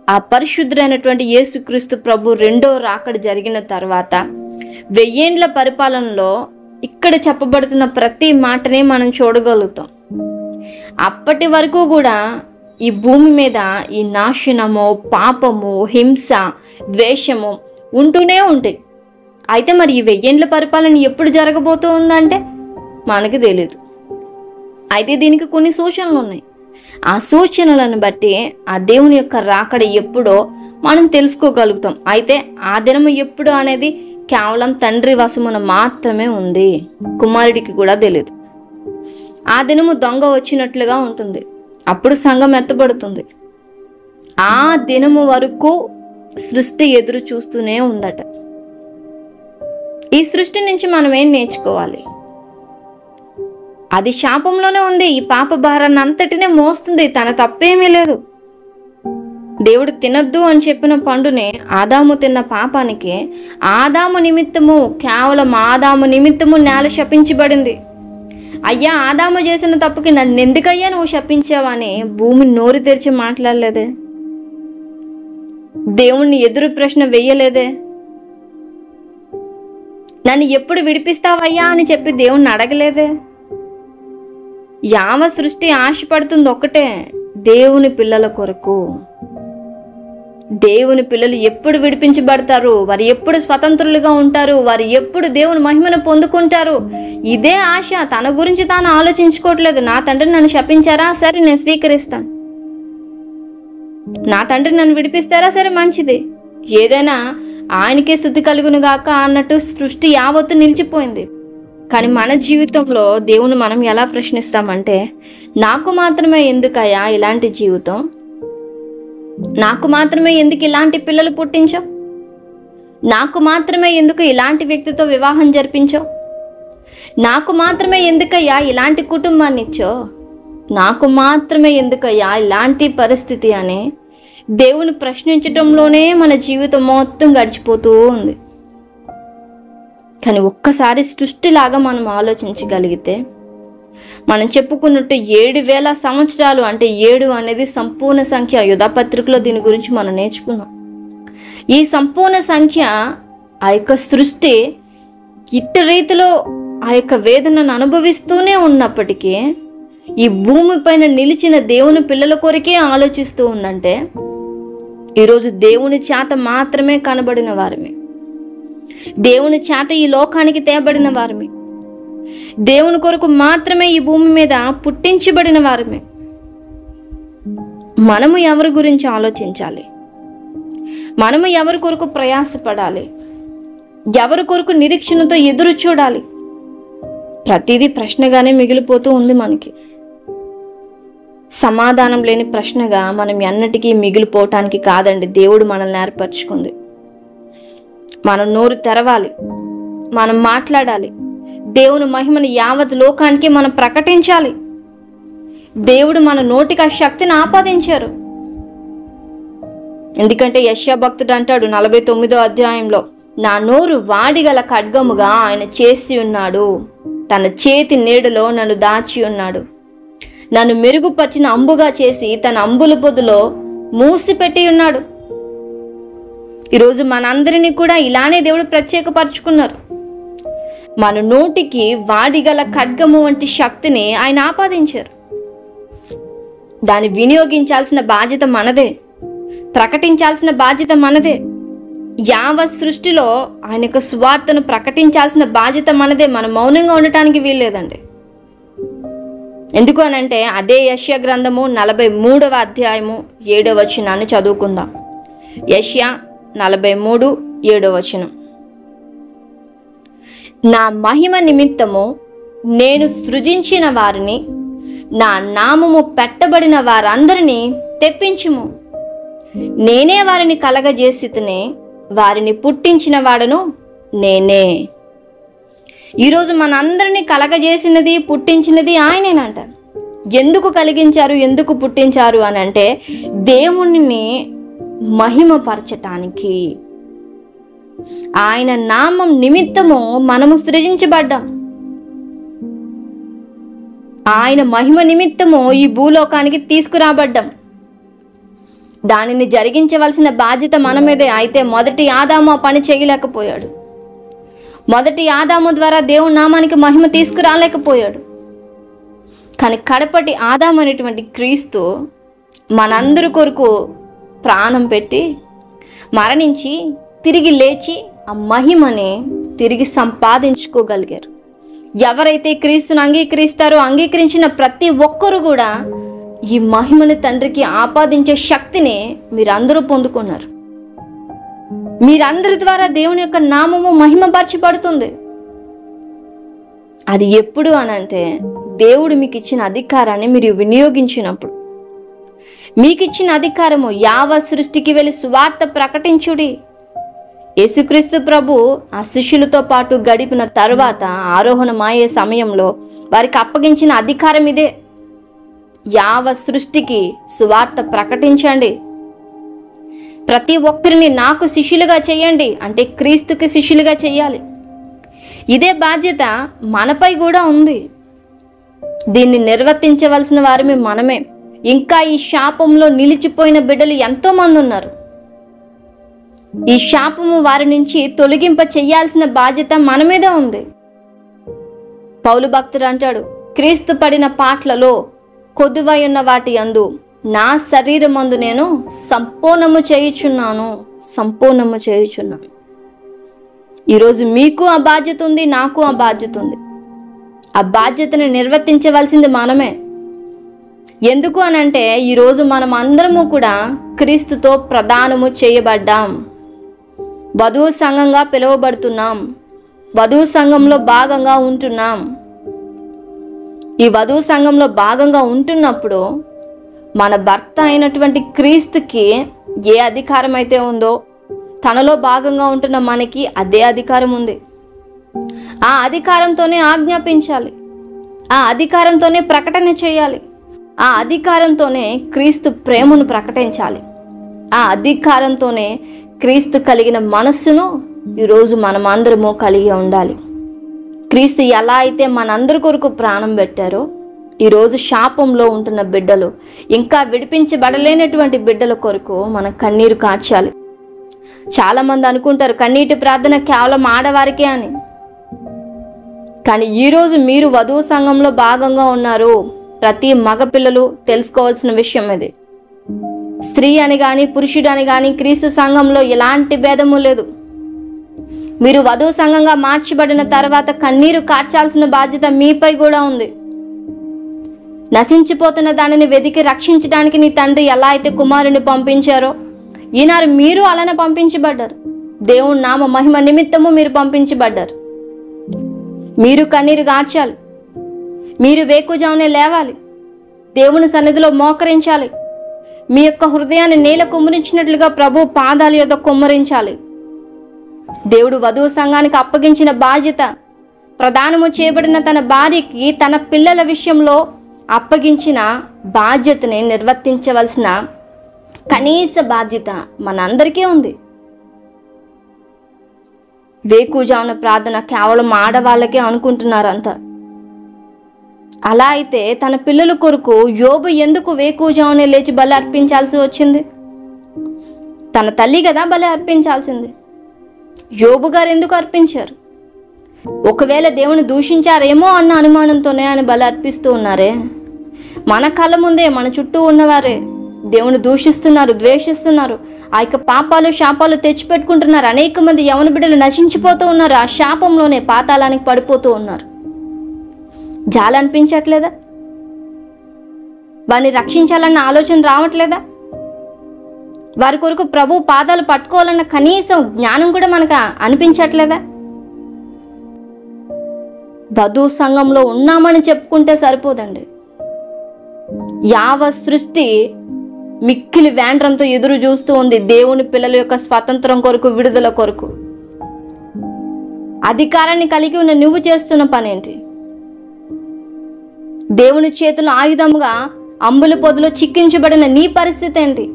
ఆ పరిశుద్ధుడైనటువంటి యేసుక్రీస్తు ప్రభు రెండో రాకడ జరిగిన తర్వాత 1000 ఏండ్ల పరిపాలనలో ఇక్కడ చెప్పబడుతున్న ప్రతి మాటని మనం చూడగలుగుతాం. అప్పటి వరకు కూడా ఈ భూమి మీద ఈ నాశనము, పాపము, హింస, ద్వేషము ఉంటూనే ఉంటాయి. అయితే మరి ఈ 1000 ఏండ్ల పరిపాలన ఎప్పుడు జరగబోతూ ఉందంటే మనకి తెలియదు. అయితే దీనికి కొన్ని సూచనలు ఉన్నాయి. ఆ సూచనలను బట్టి ఆ దేవుని యొక్క రాకడ ఎప్పుడో మనం తెలుసుకోగలుగుతాం. అయితే ఆ దినము ఎప్పుడు అనేది కేవలం తండ్రి వశమున మాత్రమే ఉంది, కుమారుడికి కూడా తెలియదు. ఆ దినము దొంగ వచ్చినట్లుగా ఉంటుంది, అప్పుడు సంఘం ఎత్తబడుతుంది. ఆ దినము వరకు సృష్టి ఎదురు చూస్తూనే ఉందట. ఈ సృష్టి నుంచి మనం ఏం నేర్చుకోవాలి? అది శాపంలోనే ఉంది. ఈ పాప భారాన్ని అంతటినే మోస్తుంది. తన తప్పేమీ లేదు. దేవుడు తినద్దు అని చెప్పిన పండునే ఆదాము తిన్న పాపానికి ఆదాము నిమిత్తము, కేవలం ఆదాము నిమిత్తము నేల శపించబడింది. అయ్యా, ఆదాము చేసిన తప్పుకి నన్ను ఎందుకయ్యా నువ్వు శపించావని భూమి నోరు తెరిచి మాట్లాడలేదే. దేవుణ్ణి ఎదురు ప్రశ్న వెయ్యలేదే. నన్ను ఎప్పుడు విడిపిస్తావయ్యా అని చెప్పి దేవుణ్ణి అడగలేదే. యావ సృష్టి ఆశపడుతుంది ఒక్కటే, దేవుని పిల్లల కొరకు. దేవుని పిల్లలు ఎప్పుడు విడిపించబడతారు, వారు ఎప్పుడు స్వతంత్రులుగా ఉంటారు, వారు ఎప్పుడు దేవుని మహిమను పొందుకుంటారు, ఇదే ఆశ. తన గురించి తాను ఆలోచించుకోవట్లేదు. నా తండ్రి నన్ను శపించారా, సరే నేను స్వీకరిస్తాను. నా తండ్రి నన్ను విడిపిస్తారా, సరే మంచిది, ఏదైనా ఆయనకే స్తుతి కలుగును గాక అన్నట్టు సృష్టి యావత్తు నిలిచిపోయింది. కానీ మన జీవితంలో దేవుని మనం ఎలా ప్రశ్నిస్తామంటే, నాకు మాత్రమే ఎందుకయ్యా ఇలాంటి జీవితం, నాకు మాత్రమే ఎందుకు ఇలాంటి పిల్లలు పుట్టించావు, నాకు మాత్రమే ఎందుకు ఇలాంటి వ్యక్తితో వివాహం జరిపించావు, నాకు మాత్రమే ఎందుకయ్యా ఇలాంటి కుటుంబాన్ని ఇచ్చావు, నాకు మాత్రమే ఎందుకయ్యా ఇలాంటి పరిస్థితి అని దేవుని ప్రశ్నించటంలోనే మన జీవితం మొత్తం గడిచిపోతూ ఉంది. కానీ ఒక్కసారి సృష్టిలాగా మనం ఆలోచించగలిగితే, మనం చెప్పుకున్నట్టు 7,000 సంవత్సరాలు, అంటే 7 అనేది సంపూర్ణ సంఖ్య. యుధపత్రికలో దీని గురించి మనం నేర్చుకున్నాం. ఈ సంపూర్ణ సంఖ్య ఆ యొక్క సృష్టి ఇట్టి రీతిలో ఆ యొక్క వేదనను అనుభవిస్తూనే ఉన్నప్పటికీ ఈ భూమి పైన నిలిచిన దేవుని పిల్లల కొరకే ఆలోచిస్తూ ఉందంటే, ఈరోజు దేవుని చేత మాత్రమే కనబడిన వారమే, దేవుని చేత ఈ లోకానికి తేబడిన వారమే, దేవుని కొరకు మాత్రమే ఈ భూమి మీద పుట్టించబడిన వారమే. మనము ఎవరి గురించి ఆలోచించాలి, మనము ఎవరి కొరకు ప్రయాసపడాలి, ఎవరి కొరకు నిరీక్షణతో ఎదురు చూడాలి, ప్రతిదీ ప్రశ్నగానే మిగిలిపోతూ ఉంది. మనకి సమాధానం లేని ప్రశ్నగా మనం ఎన్నటికీ మిగిలిపోవటానికి కాదండి దేవుడు మనల్ని ఏర్పరచుకుంది. మనం నోరు తెరవాలి, మనం మాట్లాడాలి, దేవుని మహిమను యావత్ లోకానికి మనం ప్రకటించాలి. దేవుడు మన నోటికి ఆ శక్తిని ఆపాదించారు. ఎందుకంటే యెషయా భక్తుడు అంటాడు 49వ అధ్యాయంలో, నా నోరు వాడిగల ఖడ్గముగా ఆయన చేసి ఉన్నాడు, తన చేతి నీడలో నన్ను దాచి ఉన్నాడు, నన్ను మెరుగుపరిచిన అంబుగా చేసి తన అంబుల పొదులో మూసిపెట్టి ఉన్నాడు. ఈరోజు మనందరినీ కూడా ఇలానే దేవుడు ప్రత్యేకపరుచుకున్నారు. మన నోటికి వాడిగల ఖడ్గము వంటి శక్తిని ఆయన ఆపాదించారు. దాన్ని వినియోగించాల్సిన బాధ్యత మనదే, ప్రకటించాల్సిన బాధ్యత మనదే. యావత్ సృష్టిలో ఆయన యొక్క సువార్తను ప్రకటించాల్సిన బాధ్యత మనదే. మనం మౌనంగా ఉండటానికి వీల్లేదండి. ఎందుకు అనంటే అదే యెషయా గ్రంథము 43వ అధ్యాయము 7వ వచనాన్ని చదువుకుందాం. యెషయా 43, 7వ వచనం. నా మహిమ నిమిత్తము నేను సృజించిన వారిని, నా నామము పెట్టబడిన వారందరినీ తెప్పించుము, నేనే వారిని కలగజేసితిని, వారిని పుట్టించిన వాడను నేనే. ఈరోజు మనందరినీ కలగజేసినది, పుట్టించినది ఆయనేనంట. ఎందుకు కలిగించారు, ఎందుకు పుట్టించారు అని అంటే, దేవునిని మహిమపరచటానికి. ఆయన నామం నిమిత్తము మనము సృజించబడ్డాం. ఆయన మహిమ నిమిత్తము ఈ భూలోకానికి తీసుకురాబడ్డాం. దానిని జరిగించవలసిన బాధ్యత మన మీదే. అయితే మొదటి ఆదాము ఆ పని చేయలేకపోయాడు. మొదటి ఆదాము ద్వారా దేవుని నామానికి మహిమ తీసుకురాలేకపోయాడు. కానీ కడపటి ఆదాము అనేటువంటి క్రీస్తు మనందరి కొరకు ప్రాణం పెట్టి మరణించి తిరిగి లేచి ఆ మహిమని తిరిగి సంపాదించుకోగలిగారు. ఎవరైతే క్రీస్తుని అంగీకరిస్తారో, అంగీకరించిన ప్రతి ఒక్కరు కూడా ఈ మహిమని తండ్రికి ఆపాదించే శక్తిని మీరందరూ పొందుకున్నారు. మీరందరి ద్వారా దేవుని యొక్క నామము మహిమపరచబడుతుంది. అది ఎప్పుడు అనంటే, దేవుడు మీకు ఇచ్చిన అధికారాన్ని మీరు వినియోగించినప్పుడు. మీకు ఇచ్చిన అధికారము యావత్ సృష్టికి వెళ్ళి సువార్త ప్రకటించుడి, యేసుక్రీస్తు ప్రభు ఆ శిష్యులతో పాటు గడిపిన తరువాత ఆరోహణమయ్యే సమయంలో వారికి అప్పగించిన అధికారం ఇదే. యావ సృష్టికి సువార్త ప్రకటించండి, ప్రతి ఒక్కరిని నాకు శిష్యులుగా చేయండి అంటే క్రీస్తుకి శిష్యులుగా చేయాలి. ఇదే బాధ్యత మనపై కూడా ఉంది. దీన్ని నిర్వర్తించవలసిన వారిని మనమే. ఇంకా ఈ శాపంలో నిలిచిపోయిన బిడ్డలు ఎంతోమంది ఉన్నారు. ఈ శాపము వారి నుంచి తొలగింప చెయ్యాల్సిన బాధ్యత మన మీద ఉంది. పౌలు భక్తుడు అంటాడు, క్రీస్తు పడిన పాటలలో కొదువై ఉన్న వాటి యందు నా శరీరమందు నేను సంపూర్ణము చేయుచున్నాను. ఈరోజు మీకు ఆ బాధ్యత ఉంది, నాకు ఆ బాధ్యత ఉంది. ఆ బాధ్యతను నిర్వర్తించవలసింది మనమే. ఎందుకు అనంటే ఈరోజు మనం అందరము కూడా క్రీస్తుతో ప్రదానము చేయబడ్డాం, వధువు సంఘంగా పిలువబడుతున్నాం, వధువు సంఘంలో భాగంగా ఉంటున్నాం. ఈ వధువు సంఘంలో భాగంగా ఉంటున్నప్పుడు మన భర్త అయినటువంటి క్రీస్తుకి ఏ అధికారం అయితే ఉందో తనలో భాగంగా ఉంటున్న మనకి అదే అధికారం ఉంది. ఆ అధికారంతోనే ఆజ్ఞాపించాలి, ఆ అధికారంతోనే ప్రకటన చేయాలి, ఆ అధికారంతోనే క్రీస్తు ప్రేమను ప్రకటించాలి, ఆ అధికారంతోనే క్రీస్తు కలిగిన మనస్సును ఈరోజు మనమందరము కలిగి ఉండాలి. క్రీస్తు ఎలా అయితే మనందరి కొరకు ప్రాణం పెట్టారో ఈరోజు శాపంలో ఉంటున్న బిడ్డలు, ఇంకా విడిపించబడలేనటువంటి బిడ్డల కొరకు మనం కన్నీరు కార్చాలి. చాలామంది అనుకుంటారు కన్నీటి ప్రార్థన కేవలం ఆడవారికే అని. కానీ ఈరోజు మీరు వధువు సంఘంలో భాగంగా ఉన్నారు. ప్రతి మగపిల్లలు తెలుసుకోవాల్సిన విషయం ఇది. స్త్రీ అని కానీ పురుషుడు అని కానీ క్రీస్తు సంఘంలో ఎలాంటి భేదము లేదు. మీరు వధువు సంఘంగా మార్చబడిన తర్వాత కన్నీరు కార్చాల్సిన బాధ్యత మీపై కూడా ఉంది. నశించిపోతున్న దానిని వెతికి రక్షించడానికి నీ తండ్రి ఎలా అయితే కుమారుని పంపించారో ఈనాడు మీరు అలానే పంపించబడ్డారు. దేవుని నామ మహిమ నిమిత్తము మీరు పంపించబడ్డారు. మీరు కన్నీరు గార్చాలి, మీరు వేకుజామునే లేవాలి, దేవుని సన్నిధిలో మోకరించాలి, మీ యొక్క హృదయాన్ని నేల కుమ్మరించినట్లుగా ప్రభు పాదాల యొద్ద కుమ్మరించాలి. దేవుడు వధువు సంఘానికి అప్పగించిన బాధ్యత, ప్రదానము చేయబడిన తన భార్యకి తన పిల్లల విషయంలో అప్పగించిన బాధ్యతని నిర్వర్తించవలసిన కనీస బాధ్యత మనందరికీ ఉంది. వేకుజామున ప్రార్థన కేవలం ఆడవాళ్ళకే అనుకుంటున్నారు అంతా. అలా అయితే తన పిల్లల కొరకు యోబు ఎందుకు వేకుజామునే లేచి బలి అర్పించాల్సి వచ్చింది? తన తల్లి కదా బలి అర్పించాల్సింది. యోబు గారు ఎందుకు అర్పించారు? ఒకవేళ దేవుని దూషించారేమో అన్న అనుమానంతోనే ఆయన బలి అర్పిస్తూ ఉన్నారే. మన కళ్ళ ముందే మన చుట్టూ ఉన్నవారే దేవుని దూషిస్తున్నారు, ద్వేషిస్తున్నారు, ఆ యొక్క పాపాలు శాపాలు తెచ్చిపెట్టుకుంటున్నారు. అనేక మంది యవన బిడ్డలు నశించిపోతూ ఉన్నారు, ఆ శాపంలోనే పాతాళానికి పడిపోతూ ఉన్నారు. జాలి అనిపించట్లేదా? వారిని రక్షించాలన్న ఆలోచన రావట్లేదా? వారి కొరకు ప్రభు పాదాలు పట్టుకోవాలన్న కనీసం జ్ఞానం కూడా మనకు అనిపించట్లేదా? వధువు సంఘంలో ఉన్నామని చెప్పుకుంటే సరిపోదండి. యావ సృష్టి మిక్కిలి వేండ్రంతో ఎదురు చూస్తూ ఉంది దేవుని పిల్లల యొక్క స్వాతంత్రం కొరకు, విడుదల కొరకు. అధికారాన్ని కలిగి ఉన్న నువ్వు చేస్తున్న పనేంటి? దేవుని చేతులు ఆయుధముగా అంబుల పొదలో చిక్కించబడిన నీ పరిస్థితి ఏంటి?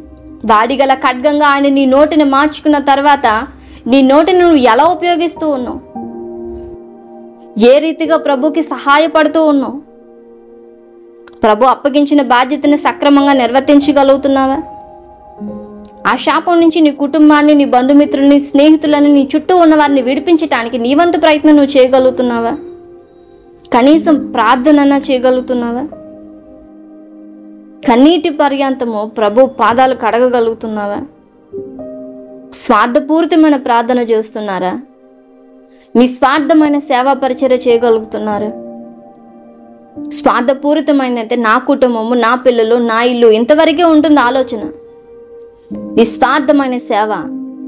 వాడిగల ఖడ్గంగా ఆయన నీ నోటిని మార్చుకున్న తర్వాత నీ నోటిని నువ్వు ఎలా ఉపయోగిస్తూ ఉన్నావు? ఏ రీతిగా ప్రభుకి సహాయపడుతూ ఉన్నావు? ప్రభు అప్పగించిన బాధ్యతని సక్రమంగా నిర్వర్తించగలుగుతున్నావా? ఆ శాపం నుంచి నీ కుటుంబాన్ని, నీ బంధుమిత్రుల్ని, స్నేహితులని, నీ చుట్టూ ఉన్న వారిని విడిపించడానికి నీ వంతు ప్రయత్నం నువ్వు చేయగలుగుతున్నావా? కనీసం ప్రార్థన చేయగలుగుతున్నావా? కన్నీటి పర్యంతము ప్రభు పాదాలు కడగగలుగుతున్నావా? స్వార్థపూరితమైన ప్రార్థన చేస్తున్నారా? నిస్వార్థమైన సేవా పరిచర్య చేయగలుగుతున్నారా? స్వార్థపూరితమైనైతే నా కుటుంబము, నా పిల్లలు, నా ఇల్లు ఇంతవరకే ఉంటుంది ఆలోచన. నిస్వార్థమైన సేవ,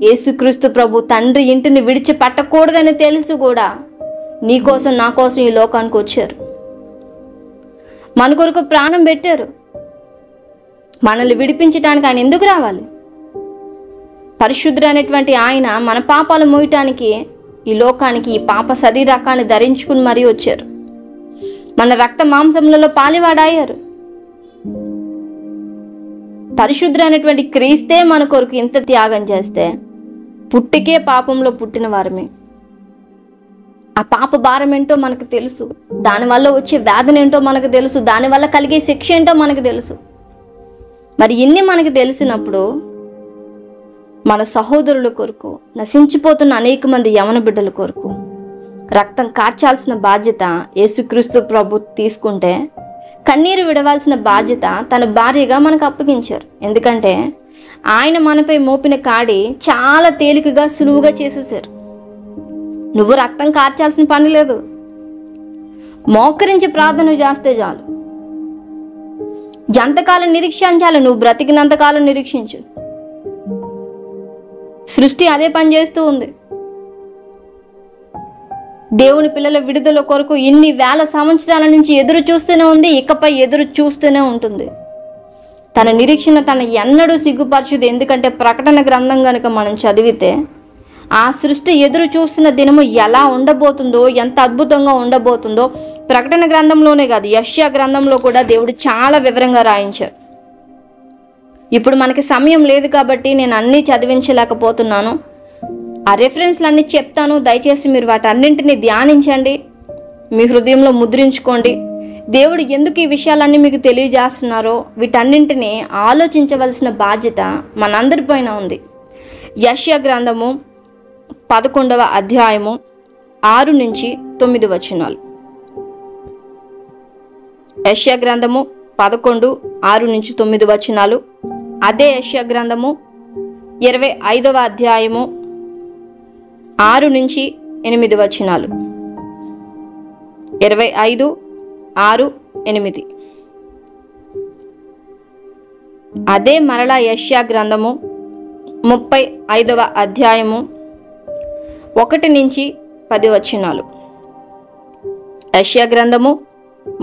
యేసుక్రీస్తు ప్రభు తండ్రి ఇంటిని విడిచిపెట్టకూడదని తెలుసు కూడా నీ కోసం, నా కోసం ఈ లోకానికి వచ్చారు. మన కొరకు ప్రాణం పెట్టారు. మనల్ని విడిపించడానికి ఆయన ఎందుకు రావాలి? పరిశుద్ధుడైనటువంటి ఆయన మన పాపాలు మోయటానికి ఈ లోకానికి ఈ పాప శరీరకాన్ని ధరించుకుని మరీ వచ్చారు. మన రక్త మాంసములలో పాలివాడాయారు. పరిశుద్ధుడైనటువంటి క్రీస్తే మన కొరకు ఇంత త్యాగం చేస్తే పుట్టికే పాపంలో పుట్టిన వారమే. ఆ పాప భారం ఏంటో మనకు తెలుసు, దానివల్ల వచ్చే వేదన ఏంటో మనకు తెలుసు, దానివల్ల కలిగే శిక్ష ఏంటో మనకు తెలుసు. మరి ఇన్ని మనకు తెలిసినప్పుడు మన సహోదరుల కొరకు, నశించిపోతున్న అనేక మంది యవన బిడ్డల కొరకు రక్తం కార్చాల్సిన బాధ్యత యేసుక్రీస్తు ప్రభు తీసుకుంటే, కన్నీరు విడవాల్సిన బాధ్యత తన భార్యగా మనకు అప్పగించారు. ఎందుకంటే ఆయన మనపై మోపిన కాడి చాలా తేలికగా సులువుగా చేసేసారు. నువ్వు రక్తం కార్చాల్సిన పని లేదు, మోకరించి ప్రార్థన చేస్తే చాలు. ఎంతకాలం నిరీక్షించాలి? నువ్వు బ్రతికినంతకాలం నిరీక్షించు. సృష్టి అదే పని చేస్తూ ఉంది. దేవుని పిల్లల విడుదల కొరకు ఇన్ని వేల సంవత్సరాల నుంచి ఎదురు చూస్తూనే ఉంది, ఇకపై ఎదురు చూస్తూనే ఉంటుంది. తన నిరీక్షణ తన ఎన్నడూ సిగ్గుపరచుది. ఎందుకంటే ప్రకటన గ్రంథం కనుక మనం చదివితే ఆ సృష్టి ఎదురు చూస్తున్న దినము ఎలా ఉండబోతుందో, ఎంత అద్భుతంగా ఉండబోతుందో ప్రకటన గ్రంథంలోనే కాదు, యెషయా గ్రంథంలో కూడా దేవుడు చాలా వివరంగా రాయించారు. ఇప్పుడు మనకి సమయం లేదు కాబట్టి నేను అన్నీ చదివించలేకపోతున్నాను. ఆ రెఫరెన్స్లు అన్నీ చెప్తాను. దయచేసి మీరు వాటన్నింటినీ ధ్యానించండి, మీ హృదయంలో ముద్రించుకోండి. దేవుడు ఎందుకు ఈ విషయాలన్నీ మీకు తెలియజేస్తున్నారో వీటన్నింటినీ ఆలోచించవలసిన బాధ్యత మనందరిపైన ఉంది. యెషయా గ్రంథము 11వ అధ్యాయము 6 నుంచి 9 వచనాలు. యెషయా గ్రంథము 11, 6 నుంచి 9 వచనాలు. అదే యెషయా గ్రంథము 25వ అధ్యాయము 6 నుంచి 8 వచనాలు. 25, 6, 8. అదే మరలా యెషయా గ్రంథము 35వ అధ్యాయము 1 నుంచి 10 వచనాలు. యెషయా గ్రంథము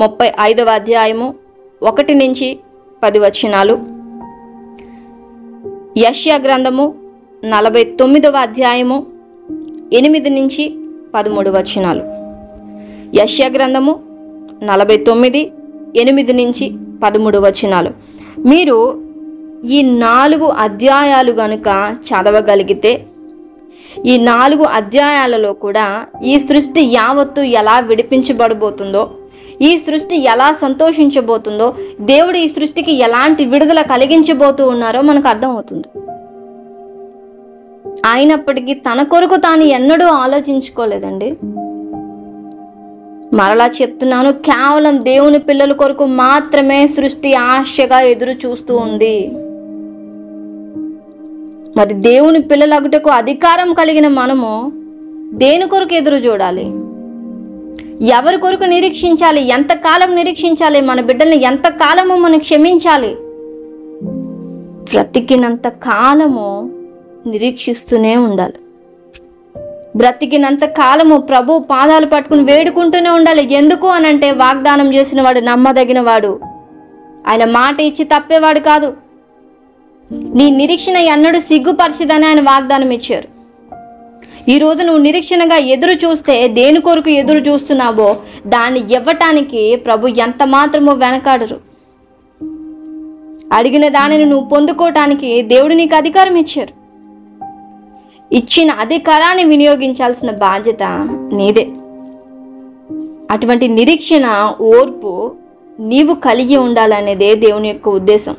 35వ అధ్యాయము 1 నుంచి 10 వచనాలు. యెషయా గ్రంథము 49వ అధ్యాయము 8 నుంచి 13 వచనాలు. యెషయా గ్రంథము 49, 8 నుంచి 13 వచనాలు. మీరు ఈ 4 అధ్యాయాలు గనుక చదవగలిగితే, ఈ 4 అధ్యాయాలలో కూడా ఈ సృష్టి యావత్తు ఎలా విడిపించబడబోతుందో, ఈ సృష్టి ఎలా సంతోషించబోతుందో, దేవుడు ఈ సృష్టికి ఎలాంటి విడుదల కలిగించబోతూ ఉన్నారో మనకు అర్థమవుతుంది. అయినప్పటికీ తన కొరకు తాను ఎన్నడూ ఆలోచించుకోలేదండి. మరలా చెప్తున్నాను, కేవలం దేవుని పిల్లల కొరకు మాత్రమే సృష్టి ఆశగా ఎదురు చూస్తూ ఉంది. మరి దేవుని పిల్లలగుటకు అధికారం కలిగిన మనము దేని కొరకు ఎదురు చూడాలి? ఎవరి కొరకు నిరీక్షించాలి? ఎంతకాలం నిరీక్షించాలి? మన బిడ్డల్ని ఎంతకాలము మనం క్షమించాలి? బ్రతికినంత కాలము నిరీక్షిస్తూనే ఉండాలి. బ్రతికినంత కాలము ప్రభు పాదాలు పట్టుకుని వేడుకుంటూనే ఉండాలి. ఎందుకు అనంటే వాగ్దానం చేసిన వాడు నమ్మదగిన వాడు, ఆయన మాట ఇచ్చి తప్పేవాడు కాదు. నీ నిరీక్షణ ఎన్నడూ సిగ్గుపరచదని ఆయన వాగ్దానం ఇచ్చారు. ఈరోజు నువ్వు నిరీక్షణగా ఎదురు చూస్తే, దేని కొరకు ఎదురు చూస్తున్నావో దాన్ని ఇవ్వటానికి ప్రభు ఎంత మాత్రమో వెనకాడరు. అడిగిన దానిని నువ్వు పొందుకోవటానికి దేవుడు నీకు అధికారం ఇచ్చారు. ఇచ్చిన అధికారాన్ని వినియోగించాల్సిన బాధ్యత నీదే. అటువంటి నిరీక్షణ, ఓర్పు నీవు కలిగి ఉండాలనేదే దేవుని యొక్క ఉద్దేశం.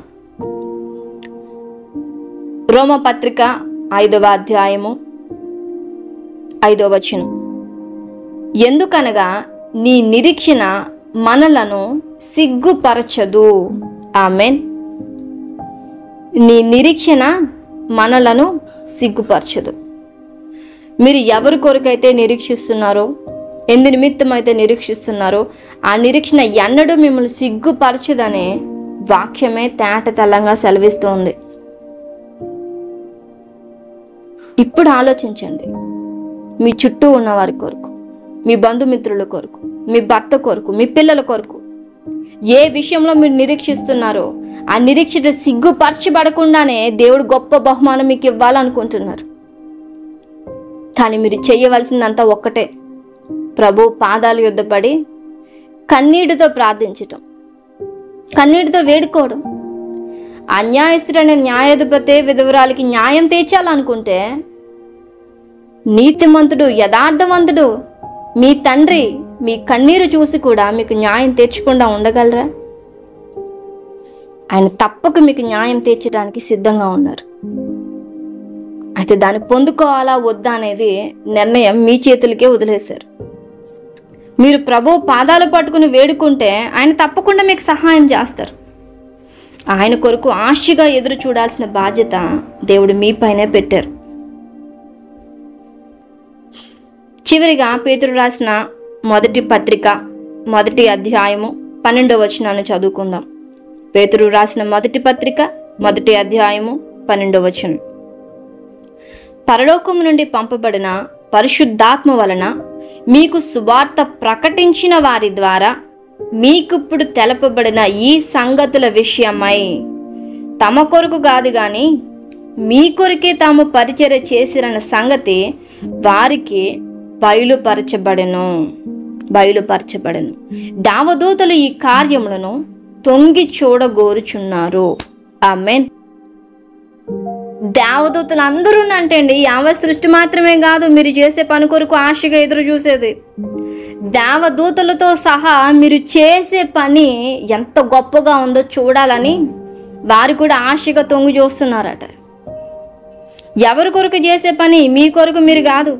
రోమపత్రిక 5వ అధ్యాయము 5వ వచనం. ఎందుకనగా నీ నిరీక్షణ మనలను సిగ్గుపరచదు. ఆమేన్. నీ నిరీక్షణ మనలను సిగ్గుపరచదు. మీరు ఎవరి కొరకైతే నిరీక్షిస్తున్నారో, ఎందు నిమిత్తం అయితే నిరీక్షిస్తున్నారో, ఆ నిరీక్షణ ఎన్నడూ మిమ్మల్ని సిగ్గుపరచదనే వాక్యమే తేటతెల్లంగా సెలవిస్తోంది. ఇప్పుడు ఆలోచించండి. మీ చుట్టూ ఉన్న వారి కొరకు, మీ బంధుమిత్రుల కొరకు, మీ భర్త కొరకు, మీ పిల్లల కొరకు ఏ విషయంలో మీరు నిరీక్షిస్తున్నారో ఆ నిరీక్షకుడు సిగ్గుపరచబడకుండానే దేవుడు గొప్ప బహుమానం మీకు ఇవ్వాలనుకుంటున్నారు. కానీ మీరు చేయవలసిందంతా ఒక్కటే, ప్రభు పాదాల యొద్ద పడి కన్నీటితో ప్రార్థించటం, కన్నీటితో వేడుకోవడం. అన్యాయస్తుడైన న్యాయాధిపతే విధవరాలికి న్యాయం తీర్చాలనుకుంటే, నీతిమంతుడు యథార్థవంతుడు మీ తండ్రి మీ కన్నీరు చూసి కూడా మీకు న్యాయం తీర్చకుండా ఉండగలరా? ఆయన తప్పక మీకు న్యాయం తీర్చడానికి సిద్ధంగా ఉన్నారు. అయితే దాన్ని పొందుకోవాలా వద్దా అనేది నిర్ణయం మీ చేతులకే వదిలేశారు. మీరు ప్రభు పాదాలు పట్టుకుని వేడుకుంటే ఆయన తప్పకుండా మీకు సహాయం చేస్తారు. ఆయన కొరకు ఆశగా ఎదురు చూడాల్సిన బాధ్యత దేవుడు మీ పైనే పెట్టారు. చివరిగా పేతురు రాసిన మొదటి పత్రిక 1వ అధ్యాయము 12వ వచనాన్ని చదువుకుందాం. పేతురు రాసిన మొదటి పత్రిక 1వ అధ్యాయము 12వ వచనం. పరలోకము నుండి పంపబడిన పరిశుద్ధాత్మ వలన మీకు సువార్త ప్రకటించిన వారి ద్వారా మీకిప్పుడు తెలపబడిన ఈ సంగతుల విషయమై తమ కొరకు కాదు గాని మీ కొరకే తాము పరిచర్య చేసిరన్న సంగతి వారికి బయలుపరచబడెను. దేవదూతలు ఈ కార్యములను తొంగి చూడగోరుచున్నారు. ఆమేన్. దేవదూతలు అందరూ అంటే అండి, యావత్ సృష్టి మాత్రమే కాదు మీరు చేసే పని కొరకు ఆశగా ఎదురు చూసేది. దేవదూతలతో సహా మీరు చేసే పని ఎంత గొప్పగా ఉందో చూడాలని వారు కూడా ఆశగా తొంగి చూస్తున్నారట. ఎవరి కొరకు చేసే పని? మీ కొరకు మీరు కాదు.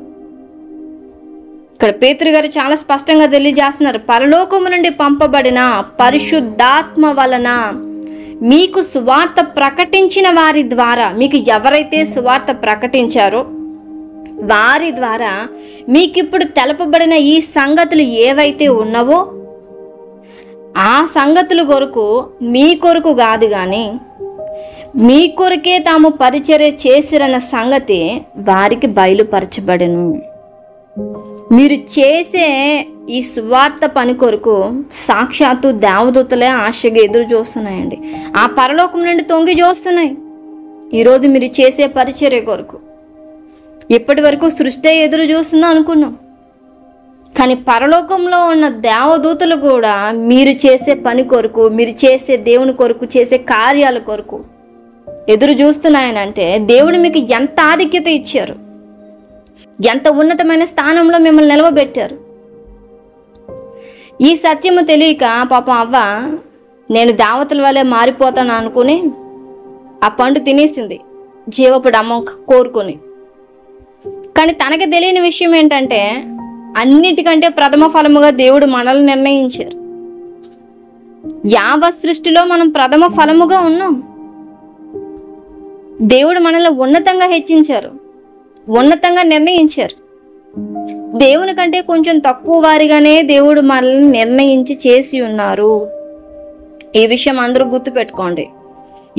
ఇక్కడ పేతురు గారు చాలా స్పష్టంగా తెలియజేస్తున్నారు. పరలోకము నుండి పంపబడిన పరిశుద్ధాత్మ వలన మీకు సువార్త ప్రకటించిన వారి ద్వారా, మీకు ఎవరైతే సువార్త ప్రకటించారో వారి ద్వారా మీకిప్పుడు తెలపబడిన ఈ సంగతులు ఏవైతే ఉన్నవో ఆ సంగతుల కొరకు మీ కొరకు కాదు కానీ మీ కొరకే తాము పరిచర్య చేసిరన్న సంగతి వారికి బయలుపరచబడెను. మీరు చేసే ఈ సువార్త పని కొరకు సాక్షాత్తు దేవదూతలే ఆశగా ఎదురు చూస్తున్నాయండి. ఆ పరలోకం నుండి తొంగి చూస్తున్నాయి ఈరోజు మీరు చేసే పరిచర్య కొరకు. ఇప్పటి వరకు సృష్టి ఎదురు చూస్తుందా అనుకున్నాం, కానీ పరలోకంలో ఉన్న దేవదూతలు కూడా మీరు చేసే పని కొరకు, మీరు చేసే దేవుని కొరకు, చేసే కార్యాల కొరకు ఎదురు చూస్తున్నాయనంటే దేవుడు మీకు ఎంత ఆధిక్యత ఇచ్చారు, ఎంత ఉన్నతమైన స్థానంలో మిమ్మల్ని నిలవబెట్టారు. ఈ సత్యము తెలియక పాపం అవ్వ నేను దేవతల వల్లే మారిపోతాను అనుకుని ఆ పండు తినేసింది జీవపుడు అమ్మ కోరుకొని. కానీ తనకి తెలియని విషయం ఏంటంటే అన్నిటికంటే ప్రథమ ఫలముగా దేవుడు మనల్ని నిర్ణయించారు. యావత్ సృష్టిలో మనం ప్రథమ ఫలముగా ఉన్నాం. దేవుడు మనల్ని ఉన్నతంగా హెచ్చించారు, ఉన్నతంగా నిర్ణయించారు. దేవుని కంటే కొంచెం తక్కువ వారిగానే దేవుడు మనల్ని నిర్ణయించి చేసి ఉన్నారు. ఈ విషయం అందరూ గుర్తుపెట్టుకోండి.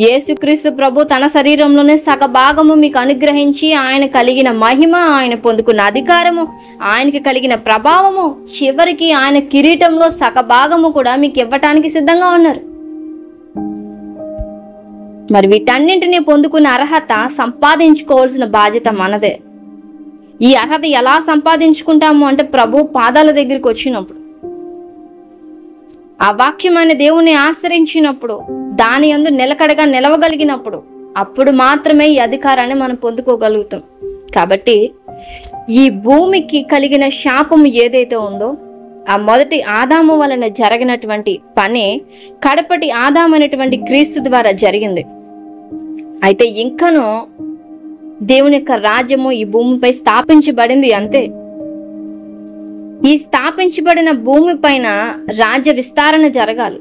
యేసుక్రీస్తు ప్రభు తన శరీరంలోనే సగభాగము మీకు అనుగ్రహించి ఆయన కలిగిన మహిమ, ఆయన పొందుకున్న అధికారము, ఆయనకి కలిగిన ప్రభావము, చివరికి ఆయన కిరీటంలో సగభాగము కూడా మీకు ఇవ్వటానికి సిద్ధంగా ఉన్నారు. మరి వీటన్నింటినీ పొందుకున్న అర్హత సంపాదించుకోవాల్సిన బాధ్యత మనదే. ఈ అర్హత ఎలా సంపాదించుకుంటాము అంటే ప్రభు పాదాల దగ్గరికి వచ్చినప్పుడు, ఆ వాక్యమైన దేవుణ్ణి ఆశ్రయించినప్పుడు, దాని యందు నిలకడగా నిలవగలిగినప్పుడు, అప్పుడు మాత్రమే ఈ అధికారాన్ని మనం పొందుకోగలుగుతాం. కాబట్టి ఈ భూమికి కలిగిన శాపము ఏదైతే ఉందో ఆ మొదటి ఆదాము వలన జరిగినటువంటి పని కడపటి ఆదాము అనేటువంటి క్రీస్తు ద్వారా జరిగింది. అయితే ఇంకనూ దేవుని యొక్క రాజ్యము ఈ భూమిపై స్థాపించబడింది అంతే. ఈ స్థాపించబడిన భూమి పైన రాజ్య విస్తరణ జరగాలి,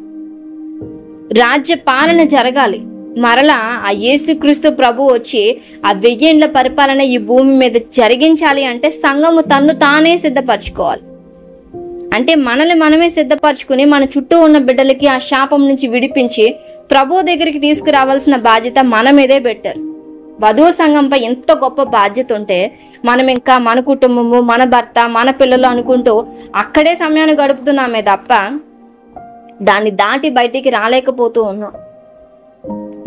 రాజ్య పాలన జరగాలి. మరలా ఆ యేసుక్రీస్తు ప్రభు వచ్చి ఆ 1000 ఏండ్ల పరిపాలన ఈ భూమి మీద జరిగించాలి అంటే సంఘము తన్ను తానే సిద్ధపరచుకోవాలి. అంటే మనల్ని మనమే సిద్ధపరచుకుని మన చుట్టూ ఉన్న బిడ్డలకి ఆ శాపం నుంచి విడిపించి ప్రభు దగ్గరికి తీసుకురావాల్సిన బాధ్యత మన మీదే పెట్టారు. వధువు సంఘంపై ఎంత గొప్ప బాధ్యత ఉంటే మనం ఇంకా మన కుటుంబము, మన భర్త, మన పిల్లలు అనుకుంటూ అక్కడే సమయాన్ని గడుపుతున్నామే తప్ప దాన్ని దాటి బయటికి రాలేకపోతూ ఉన్నాం.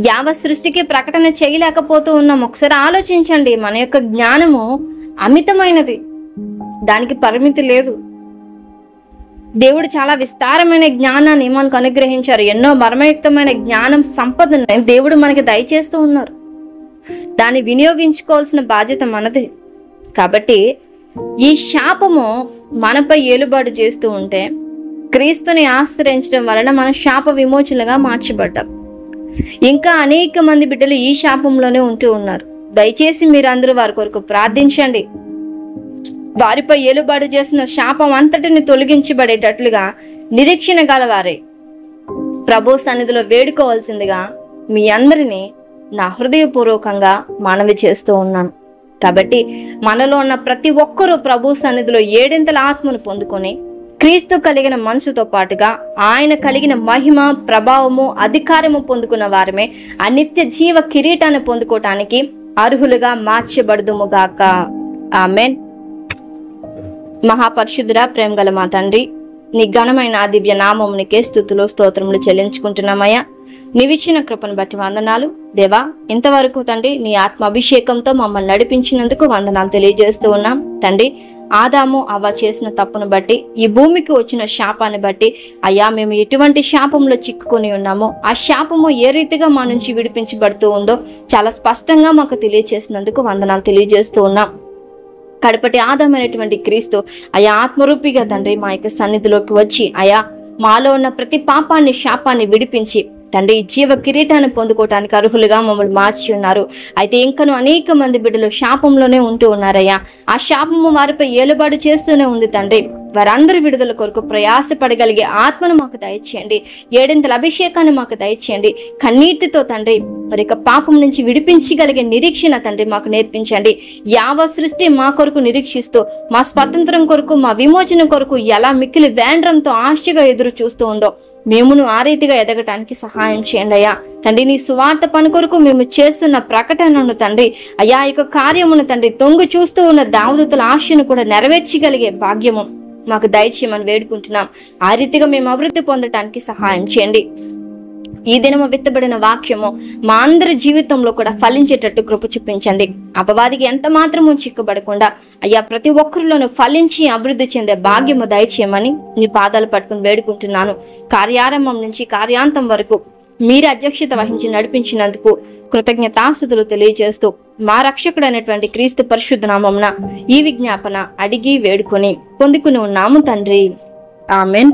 యావత్ సృష్టికి ప్రకటన చేయలేకపోతూ ఉన్నాం. ఒకసారి ఆలోచించండి, మన యొక్క జ్ఞానము అమితమైనది, దానికి పరిమితి లేదు. దేవుడు చాలా విస్తారమైన జ్ఞానాన్ని మనకు అనుగ్రహించారు. ఎన్నో మర్మయుక్తమైన జ్ఞానం సంపదను దేవుడు మనకి దయచేస్తూ ఉన్నారు. దాన్ని వినియోగించుకోవాల్సిన బాధ్యత మనది. కాబట్టి ఈ శాపము మనపై ఏలుబాటు చేస్తూ ఉంటే క్రీస్తుని ఆశ్రయించడం వలన మన శాప విమోచనగా మార్చబడ్డాం. ఇంకా అనేక మంది బిడ్డలు ఈ శాపంలోనే ఉంటూ ఉన్నారు. దయచేసి మీరందరూ వారి కొరకు ప్రార్థించండి. వారిపై ఏలుబాటు చేసిన శాపం అంతటిని తొలగించబడేటట్లుగా నిరీక్షణ గలవారే ప్రభు సన్నిధిలో వేడుకోవాల్సిందిగా మీ అందరినీ నా హృదయపూర్వకంగా మనవి చేస్తూ ఉన్నాను. కాబట్టి మనలో ఉన్న ప్రతి ఒక్కరూ ప్రభు సన్నిధిలో ఏడింతల ఆత్మను పొందుకొని క్రీస్తు కలిగిన మనసుతో పాటుగా ఆయన కలిగిన మహిమ, ప్రభావము, అధికారము పొందుకున్న వారమే ఆ నిత్య జీవ కిరీటాన్ని పొందుకోవటానికి అర్హులుగా మార్చబడుదుముగాక. ఆమేన్. మహాపరిశుద్ధుడా, ప్రేమ గల మా తండ్రి, నీ ఘనమైన ఆ దివ్య నామమునికే స్తుతులు స్తోత్రములు చెల్లించుకుంటున్నామయ్యా. నీవిచ్చిన కృపను బట్టి వందనాలు దేవా. ఇంతవరకు తండ్రి నీ ఆత్మ అభిషేకంతో మమ్మల్ని నడిపించినందుకు వందనాలు తెలియజేస్తూ ఉన్నాం తండ్రి. ఆదాము అవ్వ చేసిన తప్పును బట్టి, ఈ భూమికి వచ్చిన శాపాన్ని బట్టి అయ్యా, మేము ఎటువంటి శాపంలో చిక్కుకొని ఉన్నామో ఆ శాపము ఏ రీతిగా మా నుంచి విడిపించబడుతూ ఉందో చాలా స్పష్టంగా మాకు తెలియజేసినందుకు వందనాలు తెలియజేస్తూ ఉన్నాం. కడపటి ఆదామైనటువంటి క్రీస్తు అయా ఆత్మరూపిగా తండ్రి మా యొక్క సన్నిధిలోకి వచ్చి అయా మాలో ఉన్న ప్రతి పాపాన్ని, శాపాన్ని విడిపించి తండ్రి జీవ కిరీటాన్ని పొందుకోవటానికి అర్హులుగా మమ్మల్ని మార్చి ఉన్నారు. అయితే ఇంకను అనేక మంది బిడ్డలు శాపంలోనే ఉంటూ ఉన్నారయ్యా. ఆ శాపము వారిపై ఏలుబాటు చేస్తూనే ఉంది తండ్రి. వారందరి విడుదల కొరకు ప్రయాసపడగలిగే ఆత్మను మాకు దయచేయండి. ఏడింతల అభిషేకాన్ని మాకు దయచేయండి. కన్నీటితో తండ్రి మరి పాపం నుంచి విడిపించగలిగే నిరీక్షణ తండ్రి మాకు నేర్పించండి. యావత్ సృష్టి మా కొరకు నిరీక్షిస్తూ మా స్వాతంత్రం కొరకు, మా విమోచన కొరకు ఎలా మిక్కిలి వేండ్రంతో ఆశగా ఎదురు చూస్తూ ఉందో మేమును ఆ రీతిగా ఎదగటానికి సహాయం చేయండి అయ్యా. తండ్రి నీ సువార్త పని కొరకు మేము చేస్తున్న ప్రకటనను తండ్రి అయ్యా యొక్క కార్యమును తండ్రి తొంగు చూస్తూ ఉన్న దేవదూతల ఆశను కూడా నెరవేర్చగలిగే భాగ్యము మాకు దయచేయమని వేడుకుంటున్నాం. ఆ రీతిగా మేము అభివృద్ధి పొందటానికి సహాయం చేయండి. ఈ దినము విత్తబడిన వాక్యము మా అందరి జీవితంలో కూడా ఫలించేటట్టు కృప చూపించండి. అపవాదికి ఎంత మాత్రము చిక్కుబడకుండా అయ్యా ప్రతి ఒక్కరిలోనూ ఫలించి అభివృద్ధి చెందే భాగ్యము దయచేయమని నీ పాదాలు పట్టుకుని వేడుకుంటున్నాను. కార్యారంభం నుంచి కార్యాంతం వరకు మీరు అధ్యక్షత వహించి నడిపించినందుకు కృతజ్ఞతాస్తుతులు తెలియజేస్తూ మా రక్షకుడు అయినటువంటి క్రీస్తు పరిశుద్ధ నామమున ఈ విజ్ఞాపన అడిగి వేడుకొని పొందుకుని ఉన్నాము తండ్రి. ఆమెన్.